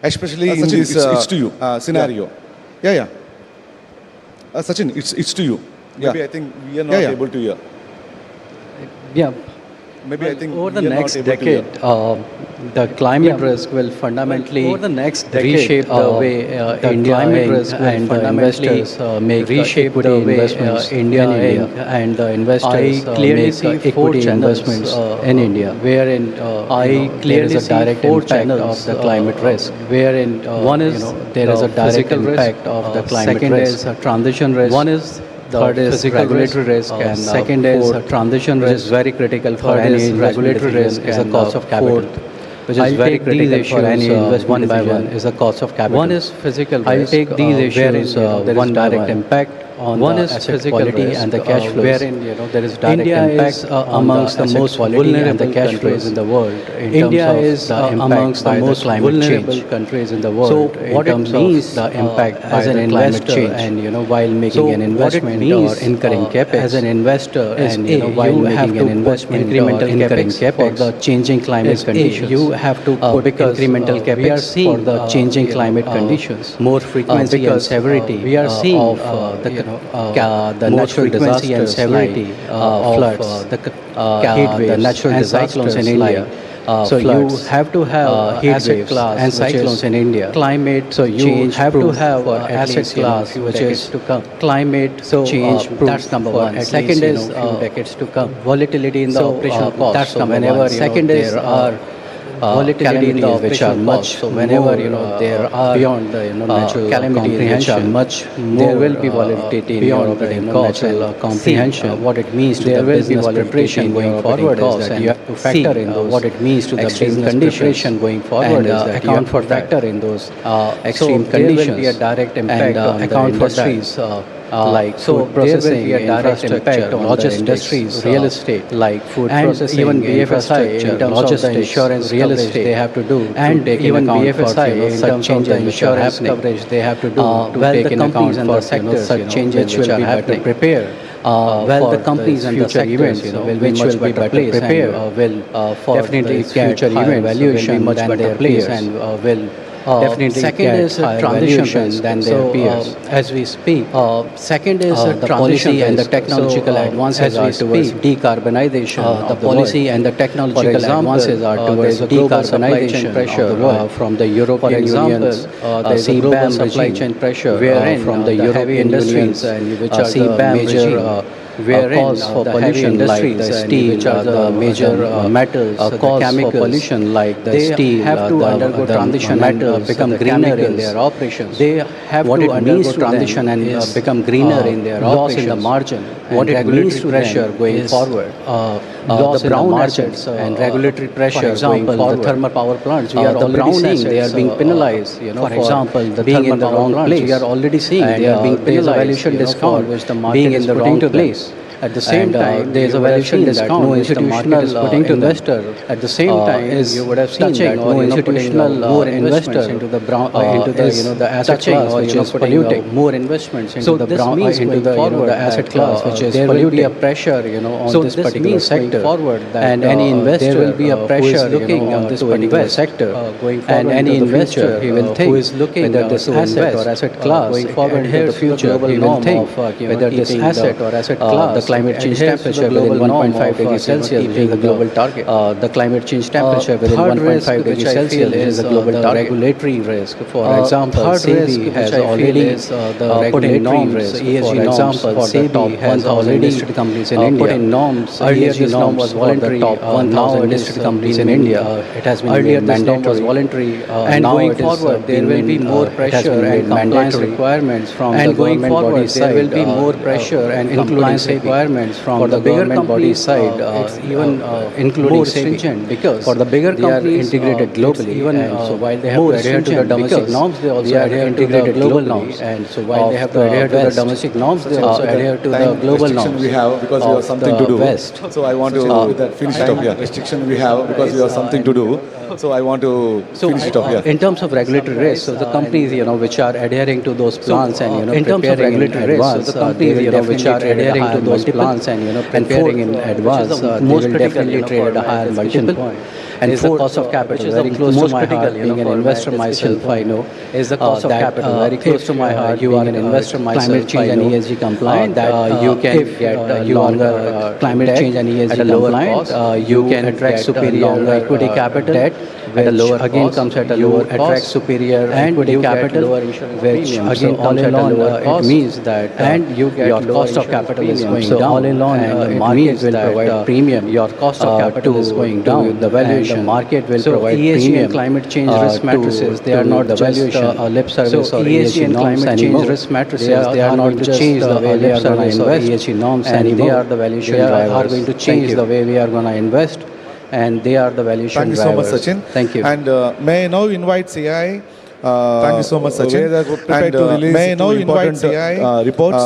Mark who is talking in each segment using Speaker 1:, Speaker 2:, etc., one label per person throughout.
Speaker 1: especially in
Speaker 2: Sachin,
Speaker 1: this
Speaker 2: it's to you.
Speaker 1: scenario. Yeah.
Speaker 2: Sachin, it's to you.
Speaker 1: Maybe I think we are not able to hear.
Speaker 3: Yeah.
Speaker 1: Maybe I think
Speaker 3: Over the
Speaker 1: we are not
Speaker 3: next
Speaker 1: able to
Speaker 3: decade,
Speaker 1: hear.
Speaker 3: the climate risk will fundamentally reshape the way India and the investors make equity investments India in India. And the investors make equity investments in India, wherein I clearly see direct impact of the climate risk. Wherein one is there is a direct impact of the climate risk. Second is transition risk. One is third is regulatory risk, and second is transition risk, which is very critical for any regulatory risk, is a cost of capital, which is very critical for any investment one by one, is a cost of capital. One is physical risk. I'll take these issues one direct impact on one is physical quality and the cash flows, wherein there is direct India impact is amongst the most vulnerable countries in the world. India is amongst the most vulnerable countries in the world. So what it means the impact as an investor, and while making an investment or incurring capex as an investor, and while making an investment incremental incurring capex for the changing climate conditions, you have to put incremental capex for the changing climate conditions, more frequency and severity. We are seeing the natural frequency and severity of floods, the heat waves, the natural cyclones in India. So you have to have heat waves and cyclones in India. Climate so you have to have asset class which is to come. Climate change proof. That's number one. Second is few decades to come. Volatility in the operational cost. That's number one. Second is volatility in the which are much so whenever there are beyond the natural calamities which are much more, there will be volatility beyond the natural comprehension. What it means to the business preparation going forward is that you have to factor in those what it means to the business condition going forward is that account for factor in those extreme conditions. There will be a direct impact on account for industries. Like food processing, there will be a direct impact on logistics, industries, real estate, like food processing, even BFSI in terms of the insurance real estate they have to do, and even BFSI in terms of the insurance coverage they have to do to take in account for such changes which will be better prepare. Well, the companies and the events, which will be better prepared, will definitely future event valuation much better place and will. Definitely second is transition than their peers. As we speak, second is the policy and the technological advances are towards decarbonization. The policy and the technological advances are towards decarbonization pressure from the European Union. There is a global supply chain pressure from the European industries, which are the major cause for pollution like the steel, which are the major metals, cause for pollution like the steel, have to undergo transition and become greener in their operations. They have what to undergo transition and become greener in their loss operations. In the margin, what it means to pressure going forward. Loss in the margins and regulatory pressure. For example, the thermal power plants, we are already seeing they are being penalized. For example, the being in the wrong place, we are already seeing they are being penalized. Valuation discount which the market is putting to place. At the same time, there is a valuation discount no institutional investor. At the same time, you would have seen that no institutional more investors into the brown into the asset class which is polluting. More investments into the brown into the asset class which is polluting. There will be a pressure on this particular sector. Forward, and any investor there will be a pressure looking on this particular sector going forward. And any investor he will think who is looking whether this asset or asset class going forward into the future he will think whether this asset or asset class climate change temperature within 1.5 degrees Celsius being the global target. The climate change temperature within 1.5 degrees Celsius is the global target. Regulatory risk, for example, SEBI has already put in norms. For example, SEBI has already listed companies in India. Put in norms. Earlier this norm was voluntary. Now listed companies in India. It has been earlier this norm was voluntary. And going forward, there will be more pressure and compliance requirements from the government body side. There will be more pressure and compliance requirements from the government body side, even including more stringent because for the bigger companies integrated globally. Even so, while they have to adhere to the domestic norms, they also adhere to the global norms. And so, while they have to adhere to the domestic norms, they also adhere to the global norms.
Speaker 1: We have because we have something to do. West. So I want to finish it up here. Restriction we have because we have something to do. So I want to finish it up here.
Speaker 3: In terms of regulatory risk, so the companies which are adhering to those plans and in terms of regulatory risk, so the companies which are adhering to those plans and preparing in advance, they will definitely trade at a higher multiple. And is the cost of capital, which is very close to my heart. Being an investor myself, I know is the cost of capital very close to my heart. You are an investor myself. Climate change and ESG compliant. That you can get longer climate change and ESG at a lower cost. You can attract superior equity capital debt at a lower again comes at a lower cost. Attract superior equity capital, which again comes at a lower cost. It means that and you get your cost of capital is going down. All in all, the market will provide premium. Your cost of capital is going down. The valuation, the market will provide ESG premium. And climate change risk matrices, they are not the valuation lip service or ESG and climate change risk matrices. They are not to change the way we are going to invest. ESG norms and they are the valuation drivers. Are going to change the way we are going to invest. And they are the valuation
Speaker 2: drivers.
Speaker 3: Thank you
Speaker 2: so much, Sachin.
Speaker 3: Thank you.
Speaker 2: And may I now invite CI? Thank you so much, Sachin.
Speaker 1: Prepared to release
Speaker 2: may I now invite CI
Speaker 1: reports.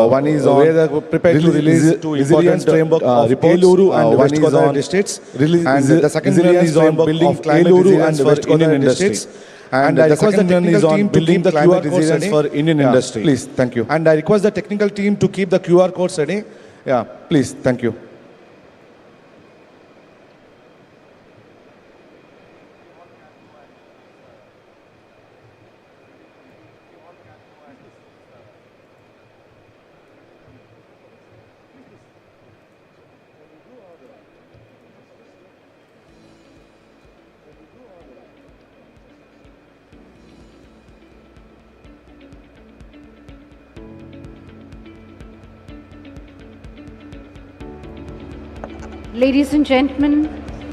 Speaker 2: One is on
Speaker 1: where they're prepared to release two
Speaker 2: resilience framework of
Speaker 1: reports.
Speaker 2: Eluru and
Speaker 1: one
Speaker 2: West
Speaker 1: is
Speaker 2: Godavari
Speaker 1: on
Speaker 2: districts.
Speaker 1: And
Speaker 2: the second one is on building climate
Speaker 1: Eluru
Speaker 2: resilience
Speaker 1: and
Speaker 2: for
Speaker 1: West
Speaker 2: Indian
Speaker 1: Godavari
Speaker 2: industries.
Speaker 1: And
Speaker 2: And
Speaker 1: I
Speaker 2: the
Speaker 1: request the
Speaker 2: second one is
Speaker 1: technical
Speaker 2: on
Speaker 1: team to
Speaker 2: building
Speaker 1: keep the
Speaker 2: climate
Speaker 1: QR codes
Speaker 2: resilience
Speaker 1: ready.
Speaker 2: for Indian
Speaker 1: Yeah,
Speaker 2: industry.
Speaker 1: please, thank you.
Speaker 2: And I request the technical team to keep the QR codes ready. Yeah, please, thank you.
Speaker 4: Ladies and gentlemen,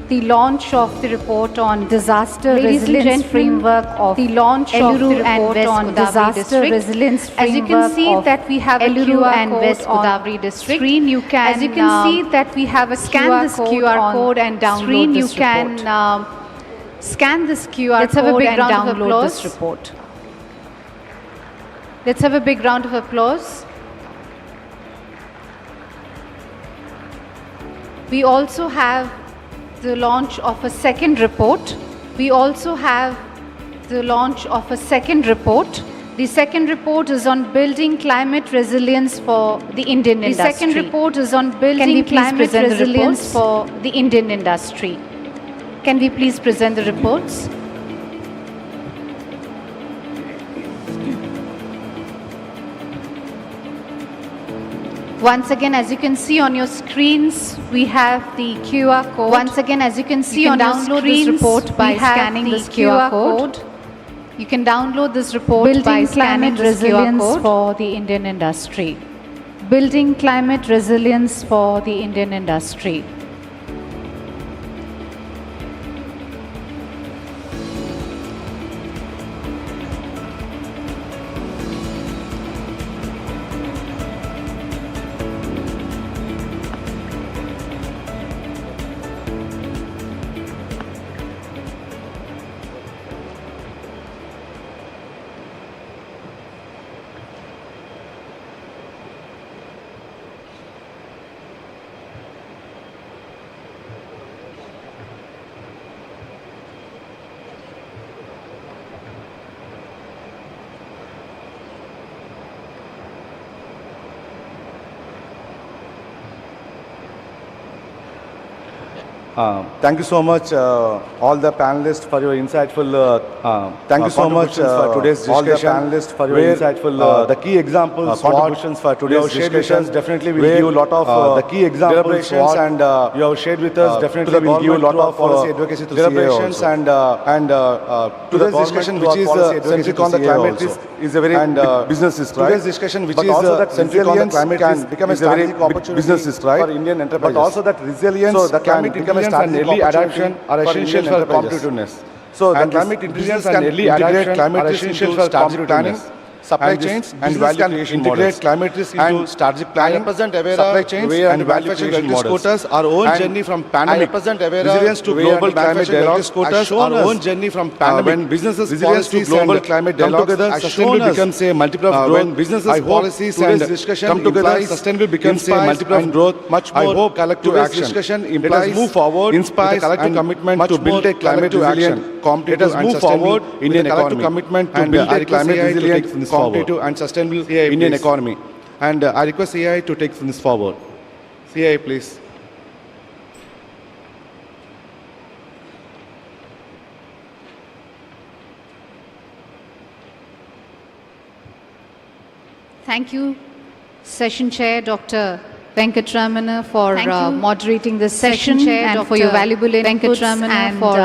Speaker 4: the launch of the report on disaster resilience framework of
Speaker 5: the launch of the
Speaker 4: Eluru
Speaker 5: report
Speaker 4: and West
Speaker 5: on
Speaker 4: Godavari
Speaker 5: disaster
Speaker 4: district.
Speaker 5: resilience
Speaker 4: As you
Speaker 5: framework
Speaker 4: can see
Speaker 5: of
Speaker 4: that we have
Speaker 5: Eluru
Speaker 4: a QR
Speaker 5: and
Speaker 4: code
Speaker 5: West
Speaker 4: on
Speaker 5: Godavari district.
Speaker 4: screen. You can,
Speaker 5: As you can see that we have a
Speaker 4: scan
Speaker 5: QR
Speaker 4: this
Speaker 5: code
Speaker 4: QR
Speaker 5: on
Speaker 4: code and download
Speaker 5: screen.
Speaker 4: this
Speaker 5: You can
Speaker 4: report. Scan this QR
Speaker 5: Let's have a
Speaker 4: code
Speaker 5: big
Speaker 4: and
Speaker 5: round of
Speaker 4: download
Speaker 5: applause.
Speaker 4: this report. Let's have a big round of applause. We also have the launch of a second report. We also have the launch of a second report. The second report is on building climate resilience for the Indian industry. The second report is on building climate resilience for the Indian industry. Can we please present the reports? Once again, as you can see on your screens, we have the QR code. Once again, as you can see on your screens, this report by scanning this QR code. You can download this report by scanning this QR code for the Indian industry. Building climate resilience for the Indian industry.
Speaker 1: Thank you so much, all the panelists, for your insightful. Thank you so much for today's discussion. All the panelists for your insightful. The key examples, contributions for today's discussions definitely will give you a lot of the key examples and you have shared with us. Definitely will give you a lot of policy advocacy to deliberations and today's discussion, which is centric on the climate risk, is a very business risk. Today's discussion, which is also that centric on the climate risk, become a strategic opportunity business risk, right, for Indian enterprises. But also that resilience, so the climate become a and early adaptation are essential for competitiveness. So the climate intelligence and early adaptation climate risk essential for strategic planning, supply chains and value creation models. Climate risk into strategic planning, supply chains and value creation models. Our own journey from pandemic resilience to global climate dialogue quotas. Our own journey from pandemic when businesses resilience to global climate dialogue together, sustainable becomes a multiplier of growth. When businesses policies and discussion come together, sustainable becomes a multiplier of growth. Much more. I hope collective action. Discussion implies move forward, inspires collective commitment to build a climate resilient, competitive and sustainable Indian economy. Commitment to build a climate resilient, competitive and sustainable Indian economy. And I request CI to take this forward. CI, please.
Speaker 4: Thank you, Session Chair Dr. Venkatramana for moderating this session and for your valuable inputs and for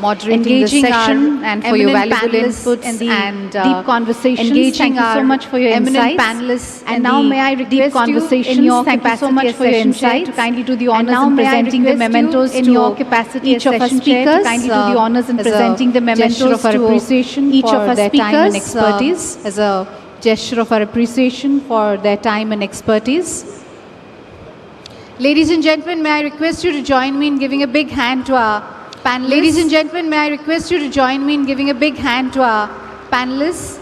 Speaker 4: moderating this session and for your valuable inputs and deep conversations. Thank you so much for your eminent panelists. And now may I request you in your capacity as session chair to kindly do the honors in presenting the mementos in your capacity each of our speakers. Kindly do the honors in presenting the mementos of our appreciation each of our their time and expertise as a gesture of our appreciation for their time and expertise. Ladies and gentlemen, may I request you to join me in giving a big hand to our panelists. Ladies and gentlemen, may I request you to join me in giving a big hand to our panelists.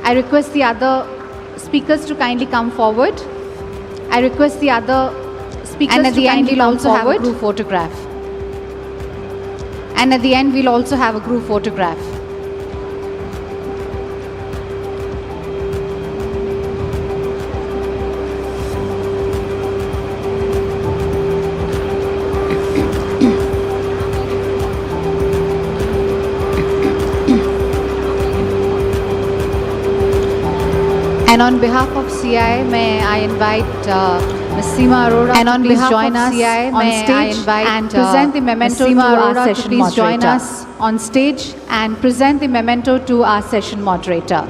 Speaker 4: I request the other speakers to kindly come forward. I request the other speakers and at the end we'll also have a group photograph. And at the end we'll also have a group photograph. And on behalf of CI, may I invite Ms. Seema Arora and on behalf join of CI, on stage and present the memento to our session moderator. Please join us on stage and present the memento to our session moderator.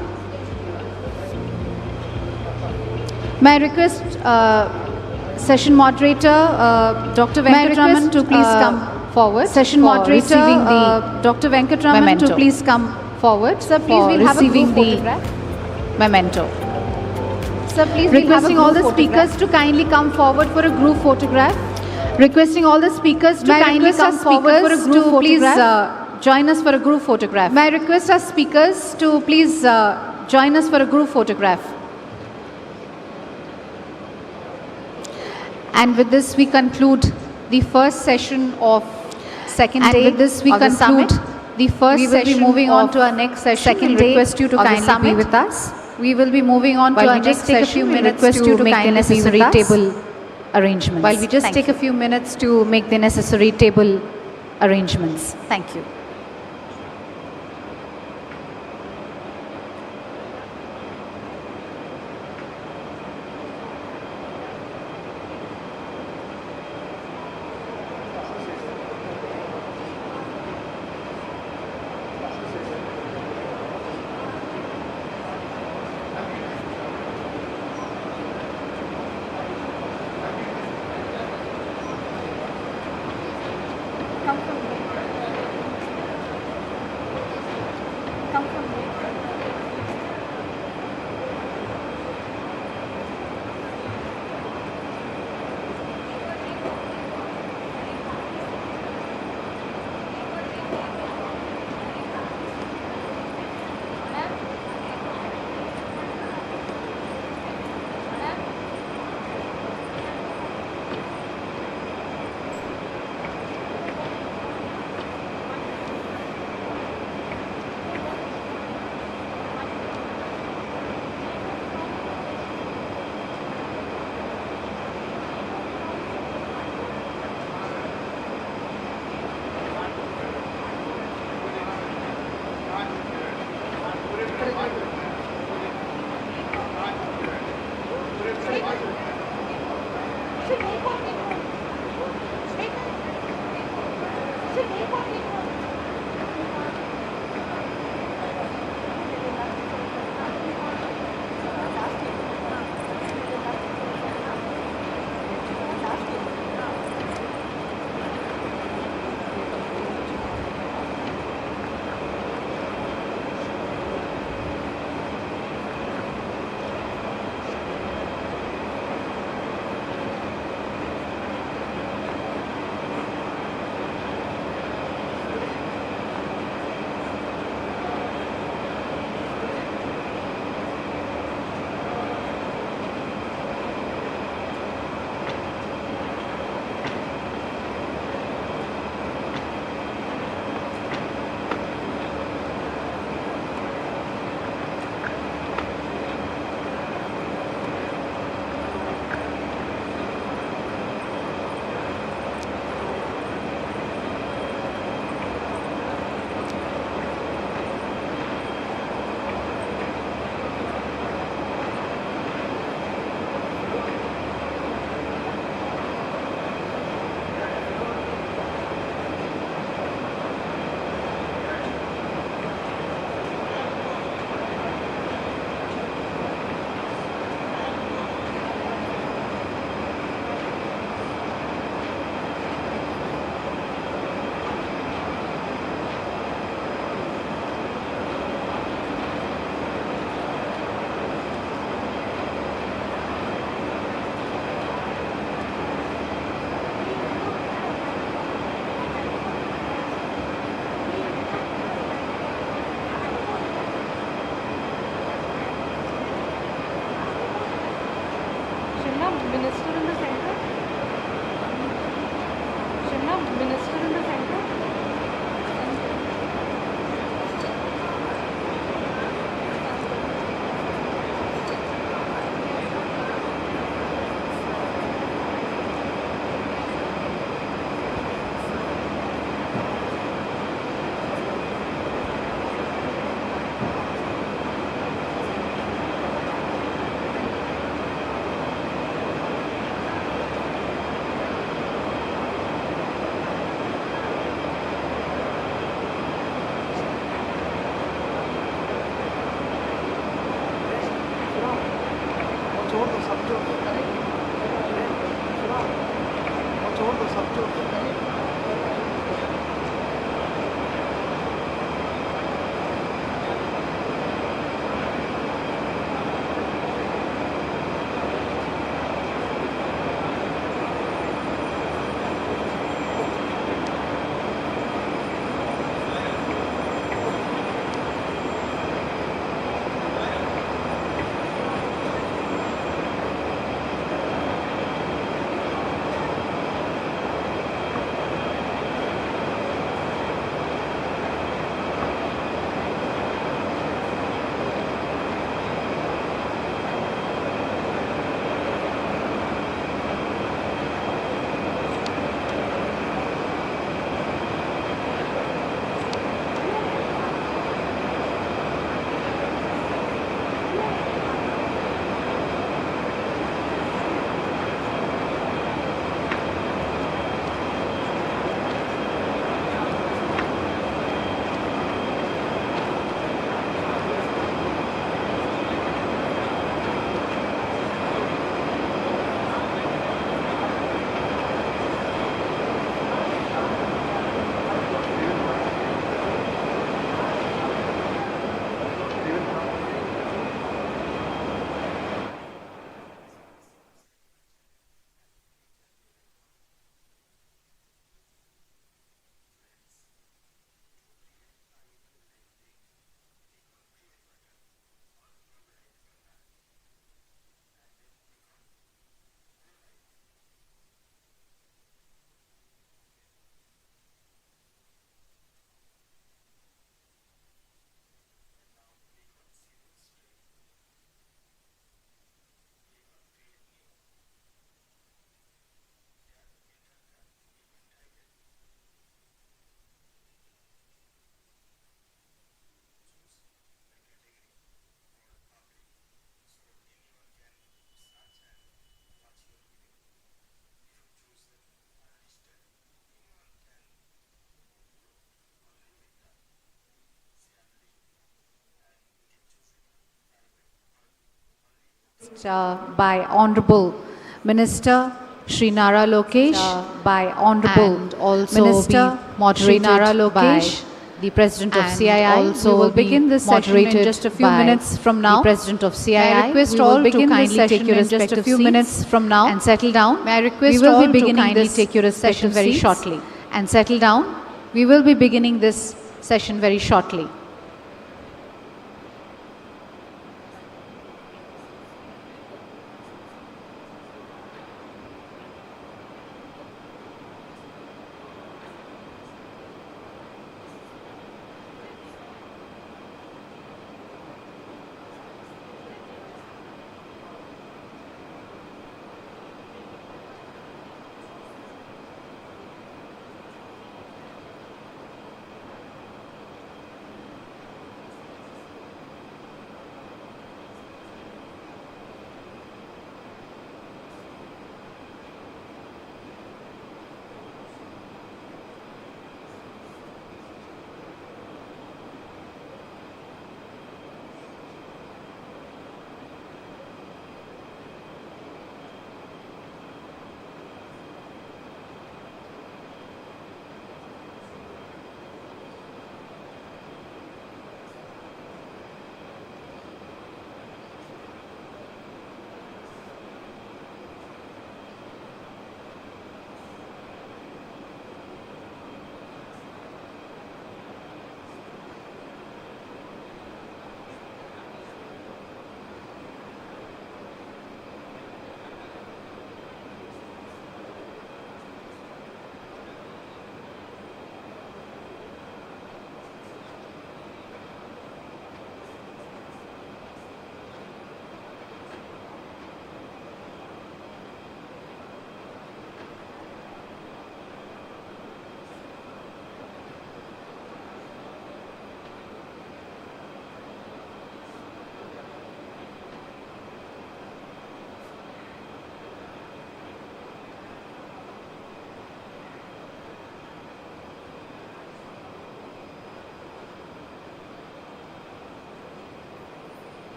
Speaker 4: May I request session moderator Dr. Venkatraman to please come forward. Session moderator Dr. Venkatraman to please come forward. Sir, please we'll have a group photograph. Memento. Sir, please requesting all the speakers to kindly come forward for a group photograph. Requesting all the speakers to kindly come forward for a group photograph. Please join us for a group photograph. May I request our speakers to please join us for a group photograph. And with this we conclude the first session of second day. And with this we conclude the first session. We will be moving on to our next session. Second day. Request you to kindly be with us. We will be moving on to our next session. We request you to make the necessary table arrangements. While we just take a few minutes to make the necessary table arrangements. Thank you.
Speaker 5: by Honorable Minister Shri Nara Lokesh, by Honorable
Speaker 4: and also
Speaker 5: Minister
Speaker 4: be
Speaker 5: Shri
Speaker 4: moderated
Speaker 5: Nara
Speaker 4: by
Speaker 5: Lokesh, the President of
Speaker 4: and
Speaker 5: CII.
Speaker 4: also
Speaker 5: We will
Speaker 4: be
Speaker 5: begin this session in
Speaker 4: moderated
Speaker 5: just a few
Speaker 4: by
Speaker 5: minutes from now.
Speaker 4: the President of CII.
Speaker 5: May I request
Speaker 4: We will
Speaker 5: all to
Speaker 4: begin this
Speaker 5: kindly
Speaker 4: session
Speaker 5: take your
Speaker 4: in just a
Speaker 5: respective
Speaker 4: few
Speaker 5: seats
Speaker 4: minutes from now
Speaker 5: and settle down.
Speaker 4: May I request
Speaker 5: we will
Speaker 4: all
Speaker 5: be
Speaker 4: to
Speaker 5: beginning
Speaker 4: kindly
Speaker 5: this
Speaker 4: take your
Speaker 5: session
Speaker 4: respective
Speaker 5: very
Speaker 4: seats
Speaker 5: shortly and settle down. We will be beginning this session very shortly.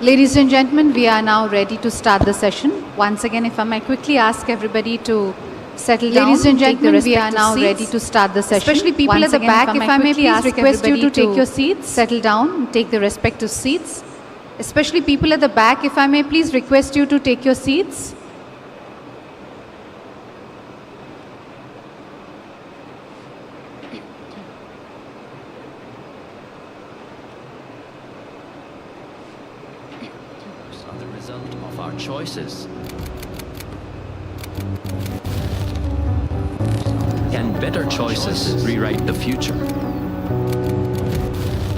Speaker 5: Ladies and gentlemen, we are now ready to start the session. Once again, if I may quickly ask everybody to settle down. Ladies and gentlemen, we are now ready to start the session. Especially people at the back, if I may please request you to take your seats. Settle down and take the respective seats. Especially people at the back, if I may please request you to take your seats.
Speaker 6: Are the result of our choices. Can better choices rewrite the future?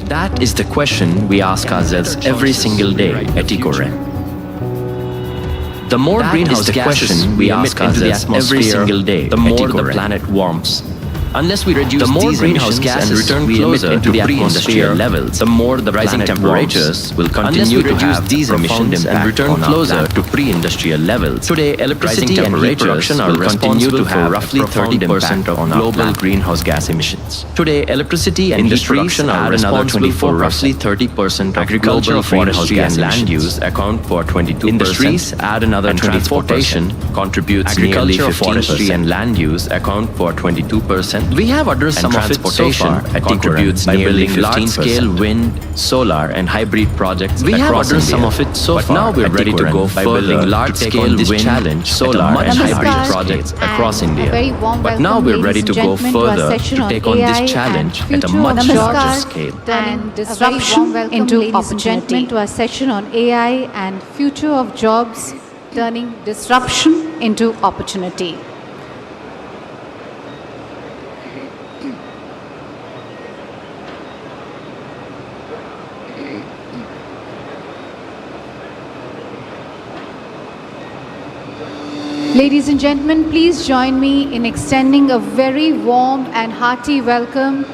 Speaker 6: That is the question we ask ourselves every single day at EcoRen. The more greenhouse gases we ask ourselves every single day, the more the planet warms. Unless we reduce these greenhouse gases and return closer to the pre-industrial levels, the more the rising temperatures will continue to have these emissions and return closer to pre-industrial levels. Today, electricity and heat production are responsible for roughly 30% of global greenhouse gas emissions. Today, electricity and heat production are responsible for roughly 30% of global greenhouse gas land use account for 22%. Industries add another 24%. Transportation contributes nearly 15%. Forestry and land use account for 22%. We have addressed some of it so far at contributes by building large-scale wind, solar, and hybrid projects. We have addressed some of it so far. But now we're ready to go by building large-scale wind, solar, and hybrid projects across India. But now we're ready to go further to take on this challenge at a much larger scale.
Speaker 5: And disruption into opportunity. To our session on AI and future of jobs, turning disruption into opportunity. Ladies and gentlemen, please join me in extending a very warm and hearty welcome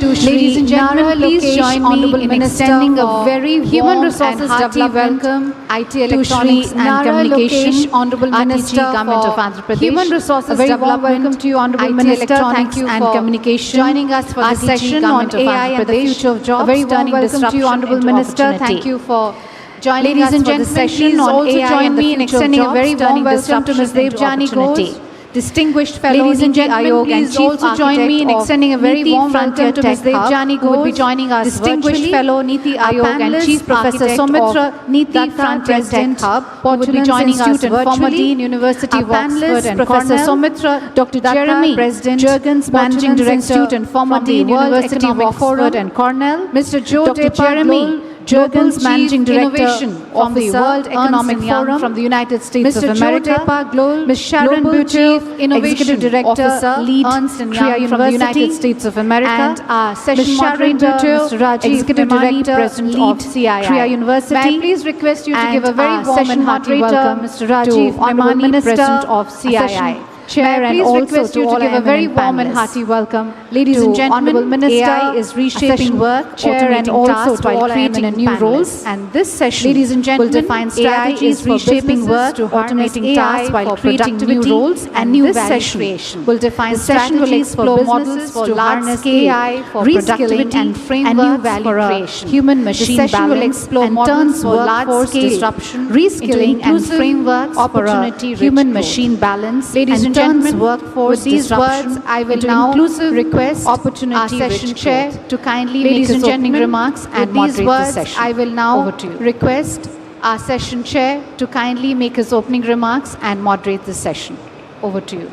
Speaker 5: to Shri
Speaker 4: Ladies and gentlemen, please join me in extending a very
Speaker 5: Human
Speaker 4: warm
Speaker 5: Resources
Speaker 4: and hearty
Speaker 5: Development,
Speaker 4: welcome
Speaker 5: IT
Speaker 4: to
Speaker 5: Electronics
Speaker 4: Shri
Speaker 5: and
Speaker 4: Nara
Speaker 5: Communication,
Speaker 4: Lokesh,
Speaker 5: Honorable
Speaker 4: Minister
Speaker 5: Minister, Government of
Speaker 4: for
Speaker 5: Andhra Pradesh.
Speaker 4: Human Resources
Speaker 5: A very warm
Speaker 4: Development,
Speaker 5: welcome to you, Honorable
Speaker 4: IT
Speaker 5: Minister.
Speaker 4: Electronics
Speaker 5: Thank you
Speaker 4: and
Speaker 5: for
Speaker 4: Communication,
Speaker 5: joining us for
Speaker 4: our
Speaker 5: the session
Speaker 4: Government
Speaker 5: on
Speaker 4: of
Speaker 5: AI
Speaker 4: Andhra
Speaker 5: and the
Speaker 4: Pradesh.
Speaker 5: future of jobs.
Speaker 4: A very warm
Speaker 5: turning
Speaker 4: welcome to you,
Speaker 5: disruption
Speaker 4: Honorable
Speaker 5: into
Speaker 4: Minister.
Speaker 5: opportunity.
Speaker 4: Thank you for joining
Speaker 5: Ladies
Speaker 4: us
Speaker 5: and
Speaker 4: for the
Speaker 5: gentlemen,
Speaker 4: session
Speaker 5: please
Speaker 4: on
Speaker 5: also
Speaker 4: AI
Speaker 5: join
Speaker 4: and the
Speaker 5: me in
Speaker 4: future of
Speaker 5: extending a
Speaker 4: jobs,
Speaker 5: very warm
Speaker 4: turning
Speaker 5: welcome to Ms.
Speaker 4: disruption into
Speaker 5: Devjani
Speaker 4: opportunity.
Speaker 5: Ghosh, Distinguished Fellow
Speaker 4: Ladies and
Speaker 5: Niti
Speaker 4: gentlemen,
Speaker 5: Ayog and
Speaker 4: please
Speaker 5: Chief
Speaker 4: also join me in
Speaker 5: Architect of
Speaker 4: extending a very
Speaker 5: Niti
Speaker 4: warm
Speaker 5: Frontier
Speaker 4: welcome to Ms.
Speaker 5: Tech Hub,
Speaker 4: Devjani
Speaker 5: who will be
Speaker 4: Ghosh,
Speaker 5: joining us
Speaker 4: Distinguished
Speaker 5: virtually.
Speaker 4: Fellow Niti
Speaker 5: Our
Speaker 4: Ayog and
Speaker 5: panelist,
Speaker 4: Chief
Speaker 5: Professor
Speaker 4: Architect
Speaker 5: Soumitra
Speaker 4: of
Speaker 5: Niti
Speaker 4: Datta
Speaker 5: Frontier
Speaker 4: President
Speaker 5: Tech Hub, who will be
Speaker 4: Portugal
Speaker 5: joining us
Speaker 4: Institute and
Speaker 5: virtually.
Speaker 4: formerly University
Speaker 5: Our
Speaker 4: of Oxford
Speaker 5: panelist,
Speaker 4: and
Speaker 5: Professor
Speaker 4: Cornell,
Speaker 5: Soumitra
Speaker 4: Dr.
Speaker 5: Datta,
Speaker 4: Jeremy
Speaker 5: President,
Speaker 4: Jurgens, Managing
Speaker 5: Portugal
Speaker 4: Director
Speaker 5: Institute and formerly
Speaker 4: from the World
Speaker 5: University of
Speaker 4: Economic
Speaker 5: Oxford
Speaker 4: Forum,
Speaker 5: and Cornell.
Speaker 4: Mr. Joe
Speaker 5: Dr.
Speaker 4: Depa
Speaker 5: Jeremy
Speaker 4: Global
Speaker 5: Jurgens, Managing Director
Speaker 4: Innovation
Speaker 5: from the
Speaker 4: Officer,
Speaker 5: World Economic
Speaker 4: Ernst & Young
Speaker 5: Forum
Speaker 4: from the United States
Speaker 5: Mr.
Speaker 4: of America.
Speaker 5: Joe Depa Global,
Speaker 4: Ms. Sharon
Speaker 5: Global
Speaker 4: Butcher,
Speaker 5: Chief Innovation
Speaker 4: Executive Director,
Speaker 5: Officer,
Speaker 4: Lead
Speaker 5: Ernst & Young
Speaker 4: Trier
Speaker 5: from the United
Speaker 4: University,
Speaker 5: States of America.
Speaker 4: and our session
Speaker 5: Ms. Sharon
Speaker 4: moderator,
Speaker 5: Butcher,
Speaker 4: Mr. Rajiv
Speaker 5: Executive
Speaker 4: Memani,
Speaker 5: Director,
Speaker 4: President
Speaker 5: Lead
Speaker 4: of CII.
Speaker 5: Trier University.
Speaker 4: May I please request you to
Speaker 5: And
Speaker 4: give a very
Speaker 5: our
Speaker 4: warm
Speaker 5: session
Speaker 4: and hearty
Speaker 5: moderator,
Speaker 4: welcome
Speaker 5: Mr. Rajiv
Speaker 4: to Honorable
Speaker 5: Memani,
Speaker 4: Minister,
Speaker 5: President of CII.
Speaker 4: Session
Speaker 5: Chair,
Speaker 4: May I
Speaker 5: and
Speaker 4: please
Speaker 5: also
Speaker 4: request
Speaker 5: to
Speaker 4: you to
Speaker 5: all
Speaker 4: give a
Speaker 5: eminent
Speaker 4: very warm and
Speaker 5: panelists.
Speaker 4: hearty welcome.
Speaker 5: Ladies
Speaker 4: to
Speaker 5: and gentlemen,
Speaker 4: Honorable Minister,
Speaker 5: AI is reshaping
Speaker 4: session
Speaker 5: work,
Speaker 4: chair and
Speaker 5: automating
Speaker 4: also
Speaker 5: tasks
Speaker 4: to all
Speaker 5: while creating
Speaker 4: eminent
Speaker 5: new
Speaker 4: panelists.
Speaker 5: roles.
Speaker 4: And this session,
Speaker 5: Ladies and gentlemen,
Speaker 4: will define
Speaker 5: AI
Speaker 4: strategies
Speaker 5: is
Speaker 4: for
Speaker 5: reshaping work,
Speaker 4: to harness
Speaker 5: automating
Speaker 4: AI
Speaker 5: tasks while
Speaker 4: for
Speaker 5: creating new
Speaker 4: productivity
Speaker 5: roles
Speaker 4: and
Speaker 5: new
Speaker 4: this
Speaker 5: value
Speaker 4: session
Speaker 5: creation.
Speaker 4: will define
Speaker 5: The session will
Speaker 4: strategies
Speaker 5: explore
Speaker 4: for
Speaker 5: models
Speaker 4: businesses
Speaker 5: for
Speaker 4: to harness
Speaker 5: large-scale
Speaker 4: AI for
Speaker 5: reskilling
Speaker 4: productivity
Speaker 5: and
Speaker 4: and
Speaker 5: frameworks
Speaker 4: new value
Speaker 5: for a
Speaker 4: creation.
Speaker 5: human-machine
Speaker 4: The session will
Speaker 5: balance
Speaker 4: explore
Speaker 5: and
Speaker 4: models
Speaker 5: turns
Speaker 4: for
Speaker 5: workforce
Speaker 4: large-scale
Speaker 5: disruption
Speaker 4: reskilling
Speaker 5: into
Speaker 4: and
Speaker 5: inclusive
Speaker 4: frameworks for a
Speaker 5: opportunity-rich
Speaker 4: human-machine
Speaker 5: growth.
Speaker 4: balance.
Speaker 5: Ladies and
Speaker 4: turns
Speaker 5: gentlemen,
Speaker 4: workforce
Speaker 5: with these
Speaker 4: disruption
Speaker 5: words, I will
Speaker 4: into
Speaker 5: now
Speaker 4: inclusive
Speaker 5: request
Speaker 4: opportunity
Speaker 5: our session
Speaker 4: rich
Speaker 5: chair
Speaker 4: growth.
Speaker 5: to kindly
Speaker 4: Ladies
Speaker 5: make
Speaker 4: and
Speaker 5: his opening
Speaker 4: gentlemen,
Speaker 5: remarks and
Speaker 4: with these
Speaker 5: moderate
Speaker 4: words,
Speaker 5: the session.
Speaker 4: I will now
Speaker 5: Over to you.
Speaker 4: request our session chair to kindly make his opening remarks and moderate the session. Over to you.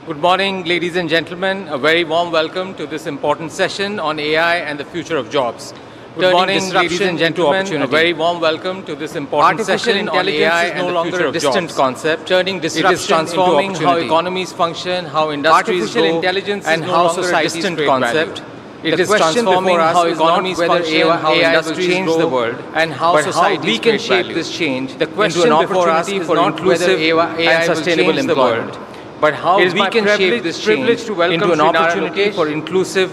Speaker 7: Good morning, ladies and gentlemen. A very warm welcome to this important session on AI and the future of jobs. Good morning, ladies and gentlemen. A very warm welcome to this important session on AI and the future of distant concept. Turning disruption it is transforming into how economies function, how industries grow, and how societies create concept. It is transforming how economies function, how industries change the world, and how societies we can shape this change. The question before us is not whether AI and sustainable employment, but how we can shape this change into an opportunity for inclusive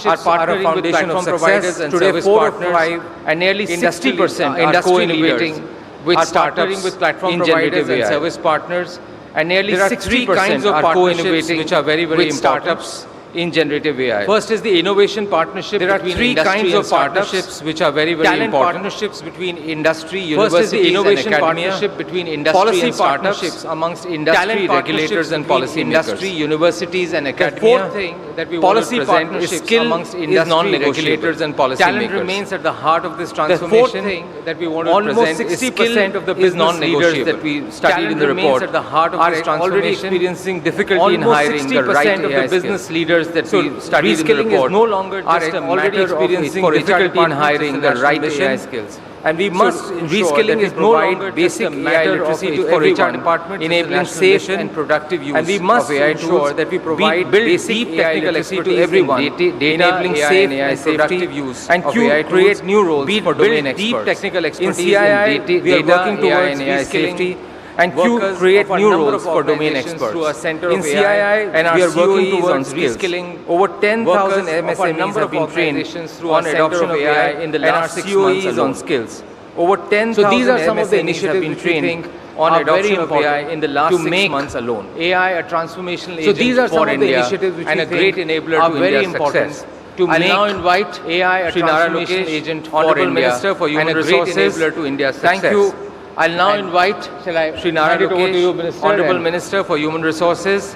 Speaker 8: Partnerships are a foundation of success. Today, 4 of 5 and nearly 60% are co-innovating with startups with platform providers and service partners. And nearly 60% are co-innovating which are very, very important startups in generative AI. First is the innovation partnership. There are 3 kinds of partnerships which are very, very important. Partnerships between industry, universities, innovation and partnership between industry policy and partnerships amongst industry regulators and policy industry, universities and academia. The fourth thing that we want to present is skill amongst industry regulators and policy makers. Talent remains at the heart of this transformation. The fourth thing that we want to present is 60% of the business leaders that we studied in the report at the heart of this transformation already experiencing difficulty in hiring the right AI business leaders that we studied in the report is no longer just a matter of experiencing difficulty in hiring the right AI skills. And we must reskilling is no longer basic AI literacy to for HR departments, enabling safe and productive use. And we must ensure that we provide basic technical expertise to everyone, enabling safe and productive use. And create new roles for domain experts. Deep technical expertise in CII, we are working towards reskilling. And create new roles for domain experts. In CII, and we are working towards reskilling. Over 10,000 MSMEs have been trained on adoption of AI in the last 6 months alone. On skills. Over 10,000 so these are some of the initiatives we trained on adoption of AI in the last 6 months alone. AI a transformational agent so these are some of the initiatives which and a great enabler to India's success. To I'll now invite AI a transformation agent for India Minister for Human Resources, and a great enabler to India's success. Thank you. I'll now invite Shri Narayana Lokesh, Honorable Minister for Human Resources.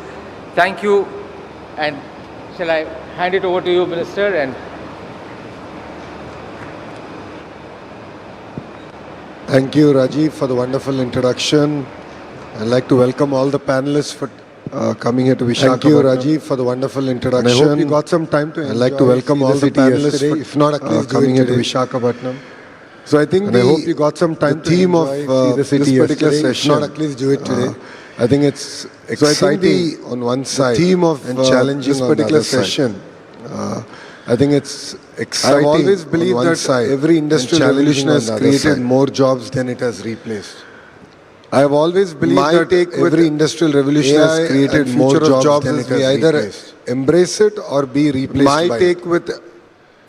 Speaker 8: Thank you. And shall I hand it over to you, Minister? And
Speaker 9: thank you, Rajiv, for the wonderful introduction. I'd like to welcome all the panelists for coming here to Visakhapatnam. Thank you, Rajiv, for the wonderful introduction. And I hope you got some time to enjoy. I'd like to welcome all the panelists today. If not, at least coming here to Visakhapatnam. So I think I hope you got some time to enjoy this particular session. If not, at least do it today. I think it's exciting on one side, the theme of challenging this particular session. I think it's exciting. I've always believed that every industrial revolution has created more jobs than it has replaced. I have always believed that every industrial revolution has created more jobs than it has replaced. Embrace it or be replaced by it. My take with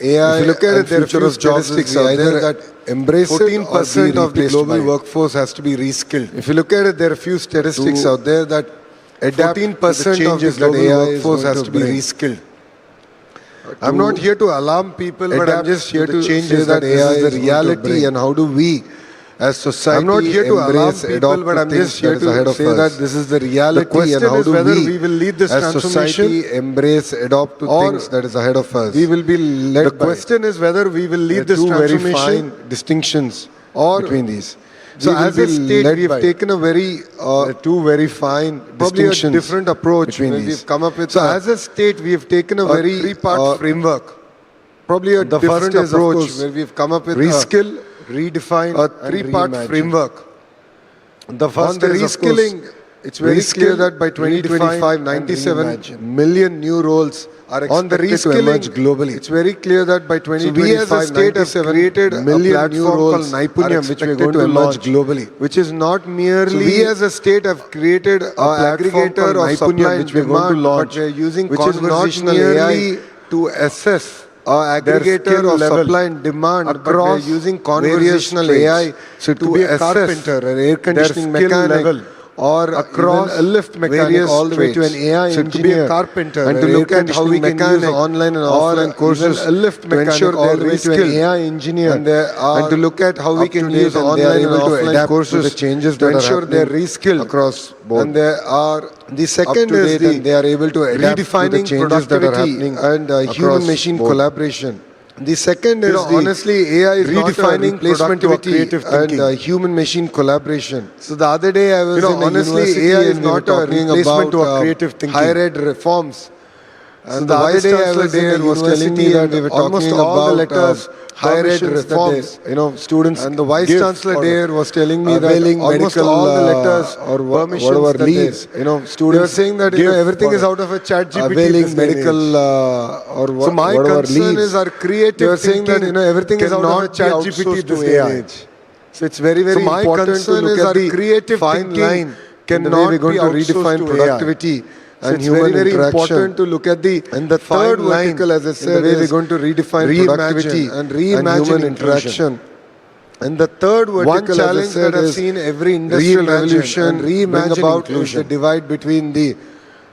Speaker 9: AI, if you look at it, there are few statistics out there that embrace 14% of the global workforce has to be reskilled. If you look at it, there are few statistics out there that 14% of the global workforce has to be reskilled. I'm not here to alarm people, but I'm just here to say that AI is the reality and how do we as society I'm not here to alarm people, but I'm just here to say that this is the reality and how do we will lead this as society embrace, adopt to things that is ahead of us. We will be led. The question is whether we will lead this transformation. Very fine distinctions between these. So as a state, we have taken a very two very fine distinctions, a different approach between these. We've come up with. So as a state, we have taken a very three-part framework. Probably a different approach where we've come up with reskill, redefine, a three-part framework. The first is reskilling. It's very clear that by 2025, 97 million new roles are expected to emerge globally. It's very clear that by 2025, we as a state have created a million new roles Naipunyam, which we are going to emerge globally. Which is not merely we as a state have created a aggregator of supply which we are going to launch, but we are using conversational AI to assess aggregator of supply and demand across using conversational AI to be a carpenter, an air conditioning mechanic, or across a lift mechanic all the way to an AI engineer, to be a carpenter, and to look at how we can use online and offline courses a lift to ensure all the way to an AI engineer, and to look at how we can use online and offline courses to the changes to ensure they're reskilled across board. And there are the second is they are able to adapt to the changes that are happening and human-machine collaboration. The second is honestly AI is redefining placement of creative thinking and human-machine collaboration. So the other day I was in honestly AI is not a replacement to a creative thinking. Higher ed reforms. And the other day I was there was telling me that they were talking about the letters, higher ed reforms, students. And the vice chancellor there was telling me that almost all the letters or whatever leaves, students. They were saying that everything is out of a chat GPT. Availing medical or so my concern is our creative. They were saying that everything is out of a chat GPT this age. So it's very very important to look at the creative fine line. Cannot be redefine productivity. And human very important to look at the third vertical, as I said, the way we're going to redefine productivity and reimagine human interaction. And the third vertical, one challenge that I've seen every industrial revolution reimagine about is the divide between the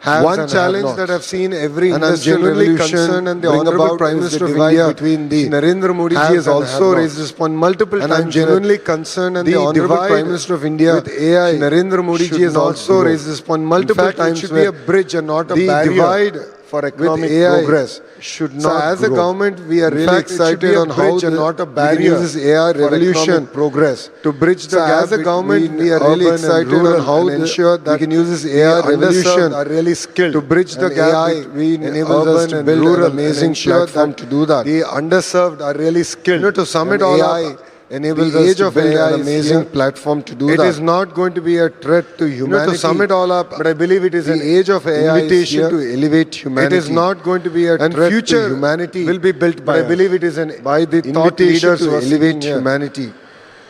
Speaker 9: one challenge that I've seen every industrial revolution and the Honorable Prime Minister of India between the Narendra Modi ji has also raised this point multiple times. And I'm genuinely concerned, and the Honorable Prime Minister of India with AI, Narendra Modi ji has also raised this point multiple times. It should be a bridge and not a barrier. The divide for economic progress should not grow. So as a government, we are really excited on how not a barrier uses AI revolution progress to bridge the gap. As a government, we are really excited on how to ensure that we can use this AI revolution are really skilled to bridge the gap between enables us to build an amazing platform to do that. The underserved are really skilled. To sum it all up, enables us to build an amazing platform to do that. It is not going to be a threat to humanity. To sum it all up, but I believe it is an age of AI invitation to elevate humanity. It is not going to be a threat to humanity. Will be built by. I believe it is by the thought leaders to elevate humanity.